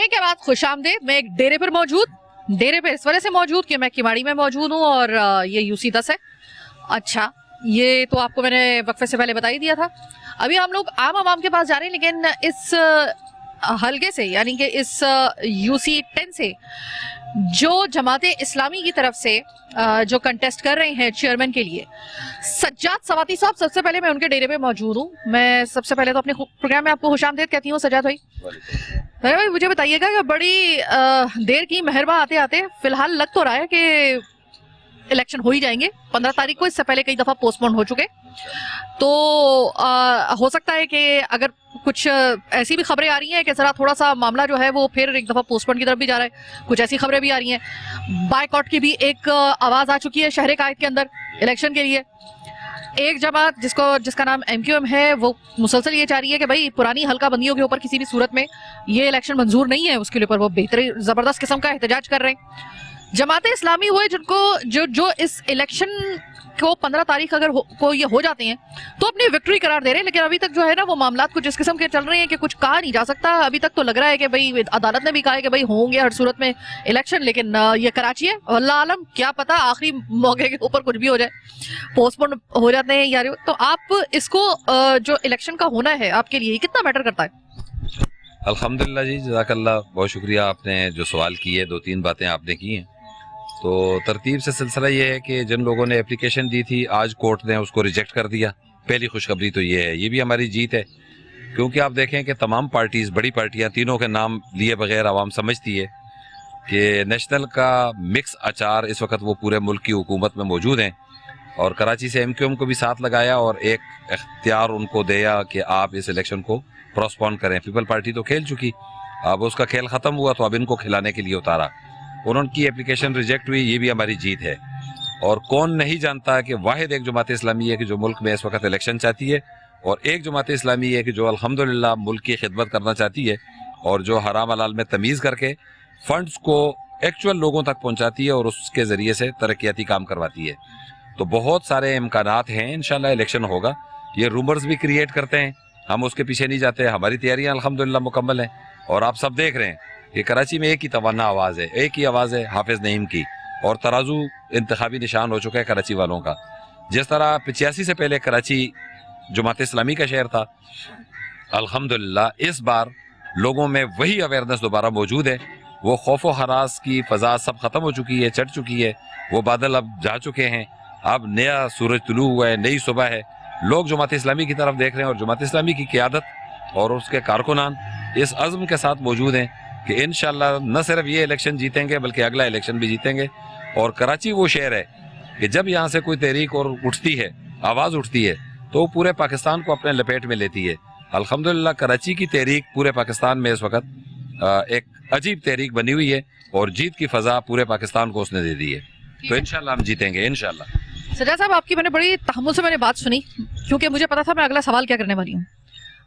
के बाद खुशामदीद। मैं एक डेरे पर इस वजह से मौजूद कि मैं किमाड़ी में मौजूद हूँ और ये यूसी 10 है। अच्छा, ये तो आपको मैंने वक्फे से पहले बता ही दिया था। अभी हम लोग आम के पास जा रहे हैं, लेकिन इस हलके से यानी कि इस यूसी 10 से जो जमाते इस्लामी की तरफ से जो कंटेस्ट कर रहे हैं चेयरमैन के लिए, सज्जाद सवाती साहब, सबसे पहले मैं उनके डेरे पे मौजूद हूँ। मैं सबसे पहले तो अपने प्रोग्राम में आपको खुशामदीद कहती हूँ सज्जाद भाई। भाई मुझे बताइएगा कि बड़ी देर की मेहरबा आते आते फिलहाल लग तो रहा है कि इलेक्शन हो ही जाएंगे 15 तारीख को, इससे पहले कई दफा पोस्टपोन हो चुके, तो हो सकता है कि अगर कुछ ऐसी भी खबरें आ रही हैं कि जरा थोड़ा सा मामला जो है वो फिर एक दफा पोस्टपोन की तरफ भी जा रहा है। कुछ ऐसी खबरें भी आ रही हैं, बायकॉट की भी एक आवाज आ चुकी है शहर कायद के अंदर इलेक्शन के लिए। एक जमात जिसका नाम MQM है वो मुसलसल ये चाह रही है कि भाई पुरानी हल्का बंदियों के ऊपर किसी भी सूरत में ये इलेक्शन मंजूर नहीं है, उसके ऊपर वो बेहतरीन जबरदस्त किस्म का एहतजाज कर रहे हैं। जमाते इस्लामी हुए जिनको जो इस इलेक्शन को 15 तारीख अगर को ये हो जाते हैं तो अपनी विक्ट्री करार दे रहे हैं, लेकिन अभी तक जो है ना वो मामला कुछ इस किस्म के चल रहे हैं कि कुछ कहा नहीं जा सकता। अभी तक तो लग रहा है कि भाई अदालत ने भी कहा है कि भाई होंगे हर सूरत में इलेक्शन, लेकिन ये कराची है, अल्लाह आलम, क्या पता आखिरी मौके के ऊपर कुछ भी हो जाए, पोस्टपोन हो जाते हैं यार। तो आप इसको जो इलेक्शन का होना है आपके लिए कितना मैटर करता है? अल्हम्दुलिल्लाह जी, जज़ाकल्लाह, बहुत शुक्रिया। आपने जो सवाल किए, 2-3 बातें आपने की हैं। तो तरतीब से सिलसिला ये है कि जिन लोगों ने एप्लीकेशन दी थी आज कोर्ट ने उसको रिजेक्ट कर दिया। पहली खुशखबरी तो ये है, ये भी हमारी जीत है, क्योंकि आप देखें कि तमाम पार्टीज़, बड़ी पार्टियां, तीनों के नाम लिए बगैर आवाम समझती है कि नेशनल का मिक्स अचार इस वक्त वो पूरे मुल्क की हुकूमत में मौजूद हैं, और कराची से MQM को भी साथ लगाया और एक इख्तियार उनको दिया कि आप इस इलेक्शन को पोस्टपोन करें। पीपल पार्टी तो खेल चुकी, अब उसका खेल ख़त्म हुआ तो अब इनको खिलाने के लिए उतारा। उनकी एप्लीकेशन रिजेक्ट हुई, ये भी हमारी जीत है। और कौन नहीं जानता कि वाहिद एक जमात इस्लामी है कि जो मुल्क में इस वक्त इलेक्शन चाहती है, और एक जमात इस्लामी है कि जो अल्हम्दुलिल्लाह मुल्क की खिदमत करना चाहती है, और जो हराम हलाल में तमीज़ करके फंड्स को एक्चुअल लोगों तक पहुंचाती है और उसके ज़रिए से तरक्याती काम करवाती है। तो बहुत सारे इम्कानात हैं, इंशाल्लाह इलेक्शन होगा। ये रूमर्स भी क्रिएट करते हैं, हम उसके पीछे नहीं जाते। हमारी तैयारियां अल्हम्दुलिल्लाह मुकम्मल हैं और आप सब देख रहे हैं कि कराची में एक ही तवन्ना आवाज़ है, एक ही आवाज़ है हाफिज़ नईम की, और तराजू इंतखाबी निशान हो चुका है कराची वालों का। जिस तरह 85 से पहले कराची जमात इस्लामी का शहर था, अल्हम्दुलिल्लाह इस बार लोगों में वही अवेयरनेस दोबारा मौजूद है। वो खौफ व हरास की फ़ज़ा सब ख़त्म हो चुकी है, चढ़ चुकी है, वो बादल अब जा चुके हैं। अब नया सूरज तुलू हुआ है, नई सुबह है, लोग जमात इस्लामी की तरफ देख रहे हैं और जमात इस्लामी की क़ियादत और उसके कारकुनान इस अज़्म के साथ मौजूद हैं कि इंशाअल्लाह न सिर्फ ये इलेक्शन जीतेंगे बल्कि अगला इलेक्शन भी जीतेंगे। और कराची वो शहर है कि जब यहाँ से कोई तहरीक और उठती है, आवाज़ उठती है, तो पूरे पाकिस्तान को अपने लपेट में लेती है। अल्हम्दुलिल्लाह कराची की तहरीक पूरे पाकिस्तान में इस वक्त एक अजीब तहरीक बनी हुई है और जीत की फ़ज़ा पूरे पाकिस्तान को उसने दे दी है। तो इंशाल्लाह हम जीतेंगे इंशाल्लाह। सजा साहब, आपकी मैंने बड़ी तहम्मुल से मैंने बात सुनी, क्योंकि मुझे पता था मैं अगला सवाल क्या करने वाली हूँ।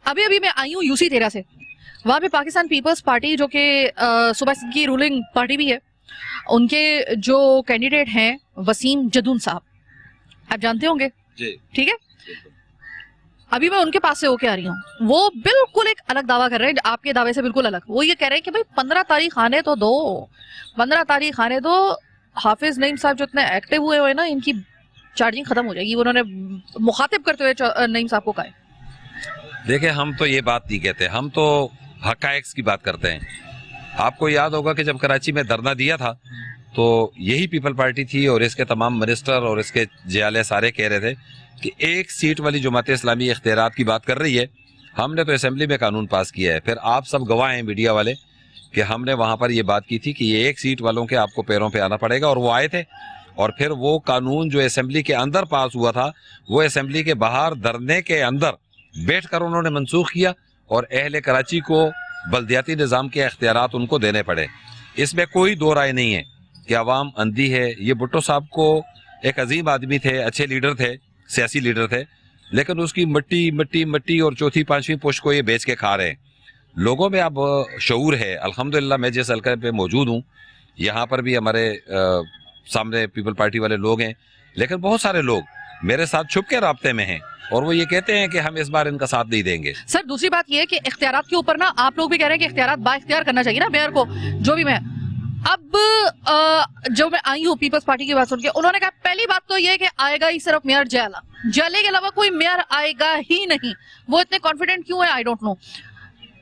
अभी मैं आई हूँ UC 13 से, वहाँ पे पाकिस्तान पीपल्स पार्टी जो कि सुबह की रूलिंग पार्टी भी है, उनके जो कैंडिडेट हैं वसीम जदून साहब, आप जानते होंगे जी, ठीक है। अभी मैं उनके पास से होके आ रही हूँ, वो बिल्कुल एक अलग दावा कर रहे हैं, आपके दावे से बिल्कुल अलग। वो ये कह रहे हैं कि भाई 15 तारीख आने तो दो, 15 तारीख आने दो, हाफिज नईम साहब जो इतने एक्टिव हुए हुए ना, इनकी चार्जिंग खत्म हो जाएगी। उन्होंने मुखातिब करते हुए नईम साहब को कहा है। देखिए हम तो ये बात नहीं कहते, हम तो हकायक्स की बात करते हैं। आपको याद होगा कि जब कराची में धरना दिया था तो यही पीपल पार्टी थी और इसके तमाम मिनिस्टर और इसके जियाले सारे कह रहे थे कि एक सीट वाली जमात इस्लामी इख्तियारात की बात कर रही है। हमने तो असेंबली में कानून पास किया है, फिर आप सब गवाह हैं मीडिया वाले कि हमने वहाँ पर ये बात की थी कि ये एक सीट वालों के आपको पैरों पे आना पड़ेगा, और वो आए थे। और फिर वो कानून जो असेंबली के अंदर पास हुआ था वो असेंबली के बाहर धरने के अंदर बैठ कर उन्होंने मनसूख किया और अहले कराची को बल्दियाती निज़ाम के इख्तियारात उनको देने पड़े। इसमें कोई दो राय नहीं है कि अवाम अंधी है। ये भुट्टो साहब को एक अजीम आदमी थे, अच्छे लीडर थे, सियासी लीडर थे, लेकिन उसकी मट्टी और चौथी पांचवी पुश्त को ये बेच के खा रहे हैं। लोगों में अब शऊर है। अल्हम्दुलिल्लाह मैं जिस हल्के पे मौजूद हूँ यहाँ पर भी हमारे सामने पीपल पार्टी वाले लोग हैं, लेकिन बहुत सारे लोग मेरे साथ छुप के राब्ते में हैं और वो ये कहते हैं कि हम इस बार इनका साथ नहीं देंगे। सर दूसरी बात ये है कि इख्तियारात के ऊपर ना आप लोग भी कह रहे हैं कि इख्तियारात बाइख्तियार करना चाहिए ना मेयर को, जो भी मैं अब जो मैं आई हूँ पीपल्स पार्टी की बात सुन के, उन्होंने कहा पहली बात तो ये है कि आएगा ही सिर्फ मेयर जयाले के अलावा कोई मेयर आएगा ही नहीं। वो इतने कॉन्फिडेंट क्यों है आई डोंट नो,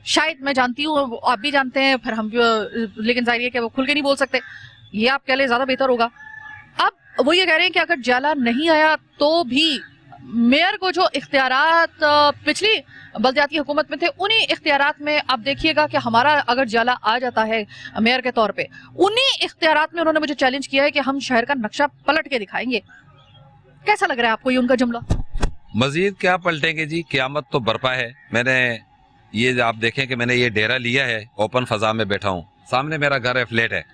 शायद मैं जानती हूँ, आप भी जानते हैं, फिर हम भी, लेकिन जाहिर है कि वो खुल के नहीं बोल सकते, ये आप कह ले ज्यादा बेहतर होगा। अब वो ये कह रहे हैं कि अगर जाला नहीं आया तो भी मेयर को जो इख्तियारात पिछली बल्दियाती हुकूमत में थे उन्हीं इख्तियारात में आप देखिएगा कि हमारा अगर जाला आ जाता है मेयर के तौर पे, उन्हीं इख्तियारात में उन्होंने मुझे चैलेंज किया है कि हम शहर का नक्शा पलट के दिखाएंगे। कैसा लग रहा है आपको ये उनका जुमला? मजीद क्या पलटेंगे जी, क़यामत तो बरपा है। मैंने ये आप देखें कि मैंने ये डेरा लिया है, ओपन फजा में बैठा हूँ, सामने मेरा घर है, फ्लैट है,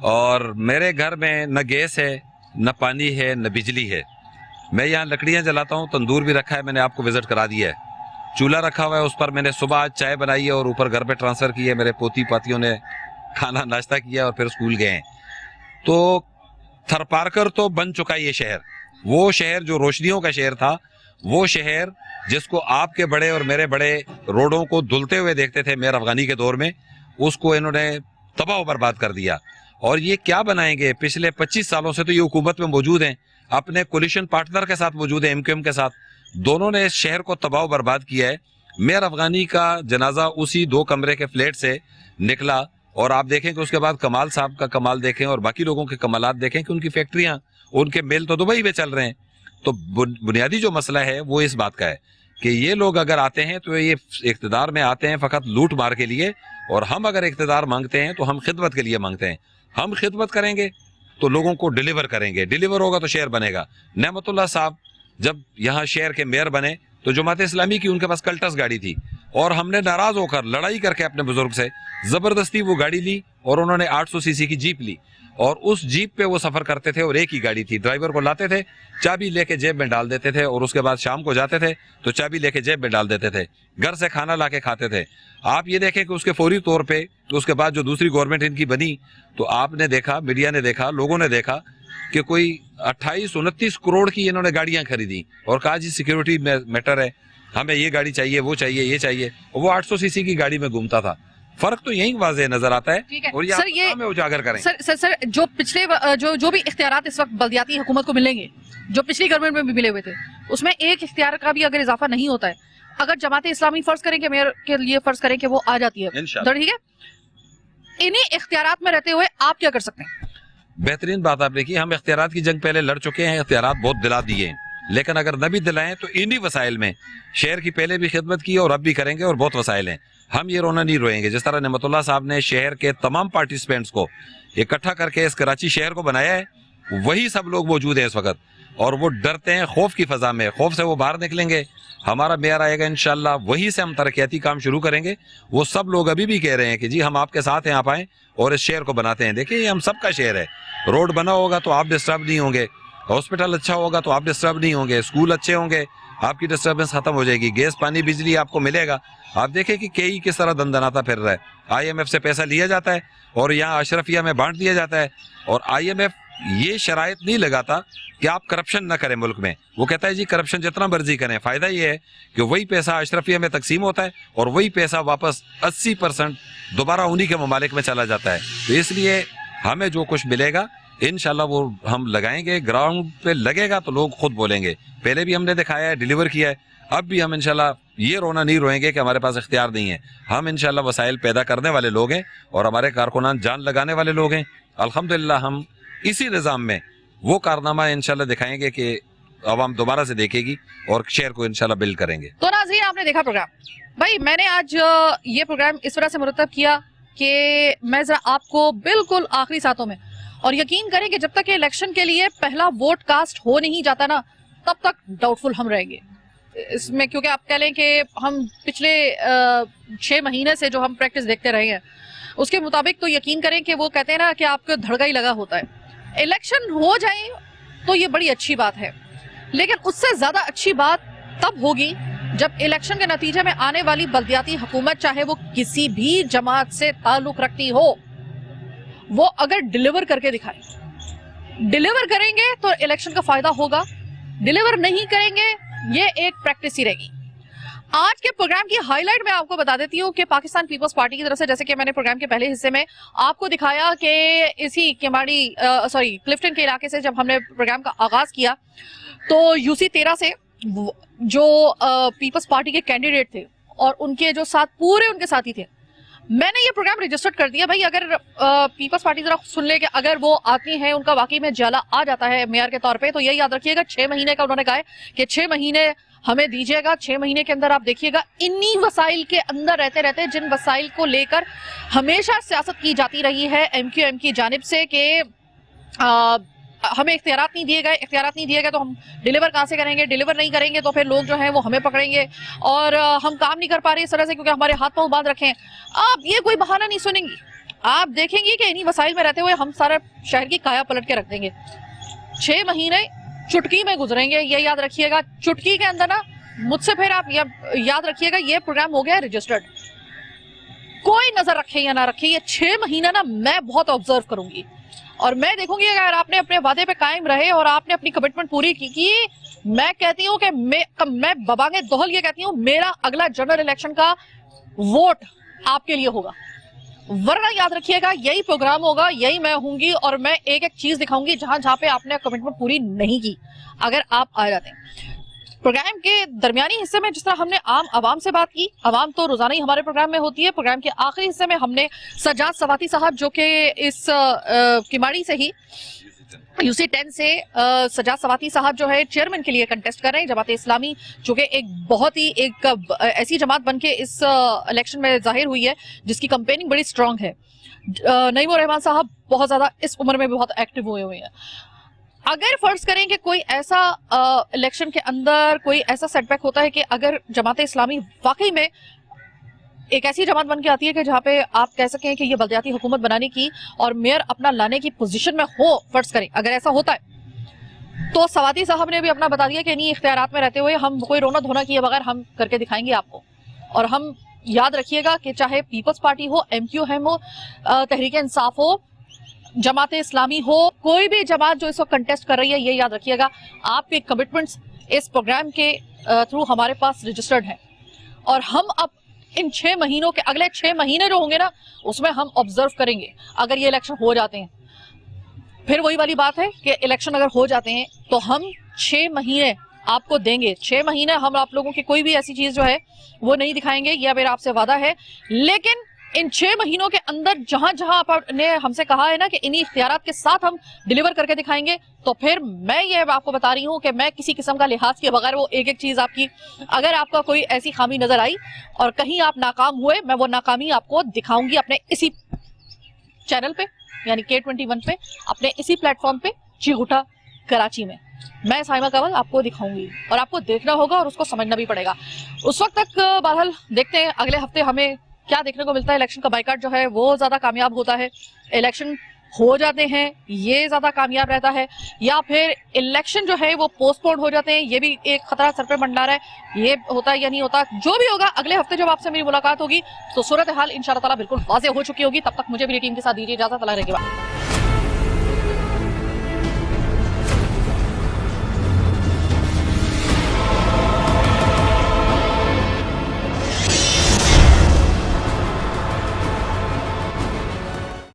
और मेरे घर में न गैस है, न पानी है, न बिजली है। मैं यहाँ लकड़ियाँ जलाता हूँ, तंदूर भी रखा है, मैंने आपको विजिट करा दिया है, चूल्हा रखा हुआ है, उस पर मैंने सुबह आज चाय बनाई है और ऊपर घर पे ट्रांसफ़र की है। मेरे पोती पातियों ने खाना नाश्ता किया और फिर स्कूल गए हैं। तो थरपारकर तो बन चुका ये शहर, वो शहर जो रोशनियों का शहर था, वो शहर जिसको आपके बड़े और मेरे बड़े रोडों को धुलते हुए देखते थे मेयर अफगानी के दौर में, उसको इन्होंने तबाह बर्बाद कर दिया। और ये क्या बनाएंगे? पिछले 25 सालों से तो ये हुकूमत में मौजूद हैं, अपने कोलिशन पार्टनर के साथ मौजूद है, MQM के साथ, दोनों ने इस शहर को तबाह बर्बाद किया है। मेयर अफगानी का जनाजा उसी 2 कमरे के फ्लैट से निकला, और आप देखें कि उसके बाद कमाल साहब का कमाल देखें और बाकी लोगों के कमालात देखें कि उनकी फैक्ट्रियां, उनके मिल तो दुबई में चल रहे हैं। तो बुनियादी जो मसला है वो इस बात का है कि ये लोग अगर आते हैं तो ये इख्तिदार में आते हैं फ़कत लूट मार के लिए, और हम अगर इख्तिदार मांगते हैं तो हम खिदमत के लिए मांगते हैं। हम खिदमत करेंगे तो लोगों को डिलीवर करेंगे, डिलीवर होगा तो शहर बनेगा। नेमतुल्लाह साहब जब यहाँ शहर के मेयर बने तो जमात इस्लामी की उनके पास कल्टस गाड़ी थी, और हमने नाराज होकर लड़ाई करके अपने बुजुर्ग से जबरदस्ती वो गाड़ी ली और उन्होंने 800 सीसी की जीप ली, और उस जीप पे वो सफर करते थे और एक ही गाड़ी थी। ड्राइवर को लाते थे, चाबी लेके जेब में डाल देते थे, और उसके बाद शाम को जाते थे तो चाबी लेके जेब में डाल देते थे, घर से खाना लाके खाते थे। आप ये देखें कि उसके फौरी तौर पे تو اس کے بعد جو دوسری گورنمنٹ ان کی بنی تو آپ نے دیکھا, میڈیا نے دیکھا, لوگوں نے دیکھا کہ کوئی 28-29 کروڑ کی انہوں نے گاڑیاں خریدی اور کہا جی سیکیورٹی میٹر ہے, ہمیں یہ گاڑی چاہیے, وہ چاہیے, یہ چاہیے. وہ 800 cc کی گاڑی میں گھومتا تھا. فرق تو یہی واضح نظر آتا ہے اور یہ ہمیں اجاگر کریں. سر جو پچھلے جو بھی اختیارات اس وقت بلدیاتی حکومت کو ملیں گے, جو پچھلی گورنمنٹ میں بھی ملے ہوئے تھے, اس میں ایک اختیار کا بھی اگر اضافہ نہیں ہوتا ہے, اگر جماعت اسلامی فرض کریں کہ میئر کے لیے فرض کریں کہ وہ آ جاتی ہے, ٹھیک ہے, انہیں اختیارات میں رہتے ہوئے آپ کیا کر سکتے ہیں؟ بہترین بات آپ نے کی. ہم اختیارات کی جنگ پہلے لڑ چکے ہیں, اختیارات بہت دلا دیے ہیں, لیکن اگر نہ بھی دلائیں تو انہی وسائل میں شہر کی پہلے بھی خدمت کی اور اب بھی کریں گے, اور بہت وسائل ہیں. ہم یہ رونا نہیں روئیں گے. جس طرح نعمت اللہ صاحب نے شہر کے تمام پارٹیسپینٹس کو اکٹھا کر کے اس کراچی شہر کو بنایا ہے, وہی سب لوگ موجود ہیں اس وقت, اور وہ ڈرتے ہیں خوف کی فضا میں. خوف سے وہ باہر نکلیں گے. ہمارا میئر آئے گا انشاءاللہ, وہی سے ہم ترقیاتی کام شروع کریں گے. وہ سب لوگ ابھی بھی کہہ رہے ہیں کہ جی ہم آپ کے ساتھ ہیں, آپ آئیں اور اس شہر کو بناتے ہیں. دیکھیں یہ ہم سب کا شہر ہے. روڈ بنا ہوگا تو آپ ڈسٹرب نہیں ہوں گے, ہاسپٹل اچھا ہوگا تو آپ ڈسٹرب نہیں ہوں گے, اسکول اچھے ہوں گے, آپ کی ڈسٹربنس ختم ہو جائے گی, گیس پانی بجلی آپ کو ملے گا. آپ دیکھیں کہ کئی کس طرح دندناتا پھر رہا ہے. IMF سے پیسہ لیا جاتا ہے اور یہاں اشرفیہ میں بانٹ دیا جاتا ہے, اور IMF یہ شرائط نہیں لگاتا کہ آپ کرپشن نہ کریں ملک میں. وہ کہتا ہے جی کرپشن جتنا مرضی کریں, فائدہ یہ ہے کہ وہی پیسہ اشرفیہ میں تقسیم ہوتا ہے اور وہی پیسہ واپس 80% دوبارہ انہی کے ممالک میں چلا جاتا ہے. تو اس لیے ہمیں جو کچھ ملے گا انشاءاللہ وہ ہم لگائیں گے. گراؤنڈ پہ لگے گا تو لوگ خود بولیں گے. پہلے بھی ہم نے دکھایا ہے, ڈیلیور کیا ہے, اب بھی ہم انشاءاللہ یہ رونا نہیں روئیں گے کہ ہمارے پاس اختیار نہیں ہے. ہم انشاءاللہ وسائل پیدا کرنے والے لوگ ہیں اور ہمارے کارکنان جان لگانے والے لوگ ہیں. الحمدللہ ہم اسی نظام میں وہ کارنامہ انشاءاللہ دکھائیں گے کہ عوام دوبارہ سے دیکھے گی اور شہر کو انشاءاللہ بلڈ کریں گے. تو ناظرین آپ نے دیکھا پروگرام. بھائی میں نے آج یہ پروگرام اس طرح سے مرتب کیا کہ میں ذرا آپ کو بالکل آخری ساتھوں میں, اور یقین کریں کہ جب تک کہ الیکشن کے لیے پہلا ووٹ کاسٹ ہو نہیں جاتا نا, تب تک ڈاؤٹ فل ہم رہیں گے اس میں, کیونکہ آپ کہہ لیں کہ ہم پچھلے 6 مہینے سے جو ہم پریکٹس دیکھتے رہے ہیں اس کے مطابق تو یقین کریں کہ وہ کہتے ہیں نا کہ آپ کو دھڑکا ہی لگا ہوتا ہے. الیکشن ہو جائیں تو یہ بڑی اچھی بات ہے, لیکن اس سے زیادہ اچھی بات تب ہوگی جب الیکشن کے نتیجے میں آنے والی بلدیاتی حکومت, چاہے وہ کسی بھی جماعت سے تعلق رکھتی ہو, وہ اگر ڈیلیور کر کے دکھائیں. ڈیلیور کریں گے تو الیکشن کا فائدہ ہوگا, ڈیلیور نہیں کریں گے یہ ایک پریکٹس ہی رہے گی. آج کے پروگرام کی ہائی لائٹ میں آپ کو بتا دیتی ہوں کہ پاکستان پیپلز پارٹی کی طرف سے, جیسے کہ میں نے پروگرام کے پہلے حصے میں آپ کو دکھایا کہ اسی کلفٹن کے علاقے سے جب ہم نے پروگرام کا آغاز کیا تو UC 13 سے جو پیپلز پارٹی کے کینڈیڈیٹ تھے اور ان کے جو ساتھ پورے ان کے ساتھی تھے, میں نے یہ پروگرام رجسٹرڈ کر دیا. بھائی اگر پیپلز پارٹی ذرا سن لے کہ اگر وہ آتی ہیں, ان کا واقعی میں جالا آ جاتا ہے میئر کے طور پہ, تو یہ یاد رکھیے گا 6 مہینے کا انہوں نے کہا ہے کہ 6 مہینے ہمیں دیجیے گا. 6 مہینے کے اندر آپ دیکھیے گا انہی وسائل کے اندر رہتے رہتے, جن وسائل کو لے کر ہمیشہ سیاست کی جاتی رہی ہے MQM کی جانب سے کہ ہمیں اختیارات نہیں دیے گئے تو ہم ڈیلیور کہاں سے کریں گے, ڈیلیور نہیں کریں گے تو پھر لوگ جو ہیں وہ ہمیں پکڑیں گے اور ہم کام نہیں کر پا رہے اس طرح سے کیونکہ ہمارے ہاتھ پاؤں باندھ رکھے ہیں. آپ یہ کوئی بہانہ نہیں سنیں گی, آپ دیکھیں گی کہ انہی وسائل میں رہتے ہوئے ہم سارا شہر کی کایا پلٹ کے رکھ دیں گے. 6 مہینے چٹکی میں گزریں گے, یہ یاد رکھیے گا. چٹکی کے اندر نا مجھ سے پھر آپ یاد رکھیے گا یہ پروگرام ہو گیا رجسٹرڈ, کوئی نظر رکھے یا نہ رکھے, یہ 6 مہینہ نا میں بہت آبزرو کروں گی اور میں دیکھوں گی اگر آپ نے اپنے وعدے پہ قائم رہے اور آپ نے اپنی کمٹمنٹ پوری کی. میں کہتی ہوں کہ میں ببانگ دوہل یہ کہتی ہوں میرا اگلا جنرل الیکشن کا ووٹ آپ کے لیے ہوگا, ورنہ یاد رکھیے گا یہی پروگرام ہوگا, یہی میں ہوں گی اور میں ایک ایک چیز دکھاؤں گی جہاں پہ آپ نے کمٹمنٹ پوری نہیں کی اگر آپ آ جاتے ہیں. پروگرام کے درمیانی حصے میں جس طرح ہم نے عام عوام سے بات کی, عوام تو روزانہ ہی ہمارے پروگرام میں ہوتی ہے. پروگرام کے آخری حصے میں ہم نے سجاد سواتی صاحب جو کہ اس کماڑی سے ہی UC 10 سے سجاد سواتی صاحب جو ہے چیئرمین کے لیے کنٹیسٹ کر رہے ہیں. جماعت اسلامی چونکہ ایک بہت ہی ایک ایسی جماعت بن کے اس الیکشن میں ظاہر ہوئی ہے جس کی کمپیننگ بڑی سٹرونگ ہے. نعیم الرحمان صاحب بہت زیادہ اس عمر میں بھی بہت ایکٹیو ہوئے ہیں. اگر فرض کریں کہ کوئی ایسا الیکشن کے اندر کوئی ایسا سیٹ بیک ہوتا ہے کہ اگر جماعت اسلامی واقعی میں ایک ایسی جماعت بن کے آتی ہے کہ جہاں پہ آپ کہہ سکیں کہ یہ بلدیاتی حکومت بنانے کی اور میئر اپنا لانے کی پوزیشن میں ہو, فرض کریں اگر ایسا ہوتا ہے تو سواتی صاحب نے بھی اپنا بتا دیا کہ نہیں اختیارات میں رہتے ہوئے ہم کوئی رونا دھونا کیے بغیر ہم کر کے دکھائیں گے آپ کو, اور ہم याद रखिएगा कि चाहे पीपल्स पार्टी हो, MQM हो, तहरीक इंसाफ हो, जमात इस्लामी हो, कोई भी जमात जो इस वक्त कंटेस्ट कर रही है, ये याद रखिएगा आपके कमिटमेंट्स इस प्रोग्राम के थ्रू हमारे पास रजिस्टर्ड हैं और हम अब इन 6 महीनों के अगले 6 महीने जो होंगे ना उसमें हम ऑब्जर्व करेंगे। अगर ये इलेक्शन हो जाते हैं, फिर वही वाली बात है कि इलेक्शन अगर हो जाते हैं तो हम 6 महीने आपको देंगे। 6 महीने हम आप लोगों की कोई भी ऐसी चीज जो है वो नहीं दिखाएंगे, यह मेरा आपसे वादा है। लेकिन इन 6 महीनों के अंदर जहां जहां आपने हमसे कहा है ना कि इन्हीं इख्तियारात के साथ हम डिलीवर करके दिखाएंगे, तो फिर मैं ये आपको बता रही हूं कि मैं किसी किस्म का लिहाज के बगैर वो एक एक चीज आपकी, अगर आपका कोई ऐसी खामी नजर आई और कहीं आप नाकाम हुए, मैं वो नाकामी आपको दिखाऊंगी अपने इसी चैनल पे यानी K21 पे, अपने इसी प्लेटफॉर्म पे चीखुटा कराची में मैं साइमा कंवल आपको दिखाऊंगी और आपको देखना होगा और उसको समझना भी पड़ेगा। उस वक्त तक बहरहाल देखते हैं अगले हफ्ते हमें क्या देखने को मिलता है। इलेक्शन का बाइकाट जो है वो ज्यादा कामयाब होता है, इलेक्शन हो जाते हैं ये ज्यादा कामयाब रहता है, या फिर इलेक्शन जो है वो पोस्टपोन हो जाते हैं, ये भी एक खतरा सर पे मंडरा रहा है, ये होता है या नहीं होता। जो भी होगा अगले हफ्ते जब आपसे मेरी मुलाकात होगी तो सूरत हाल इंशाअल्लाह ताला बिल्कुल वाज़ेह हो चुकी होगी। तब तक मुझे मेरी टीम के साथ दीजिए इजाजत। अल्लाह रखिए।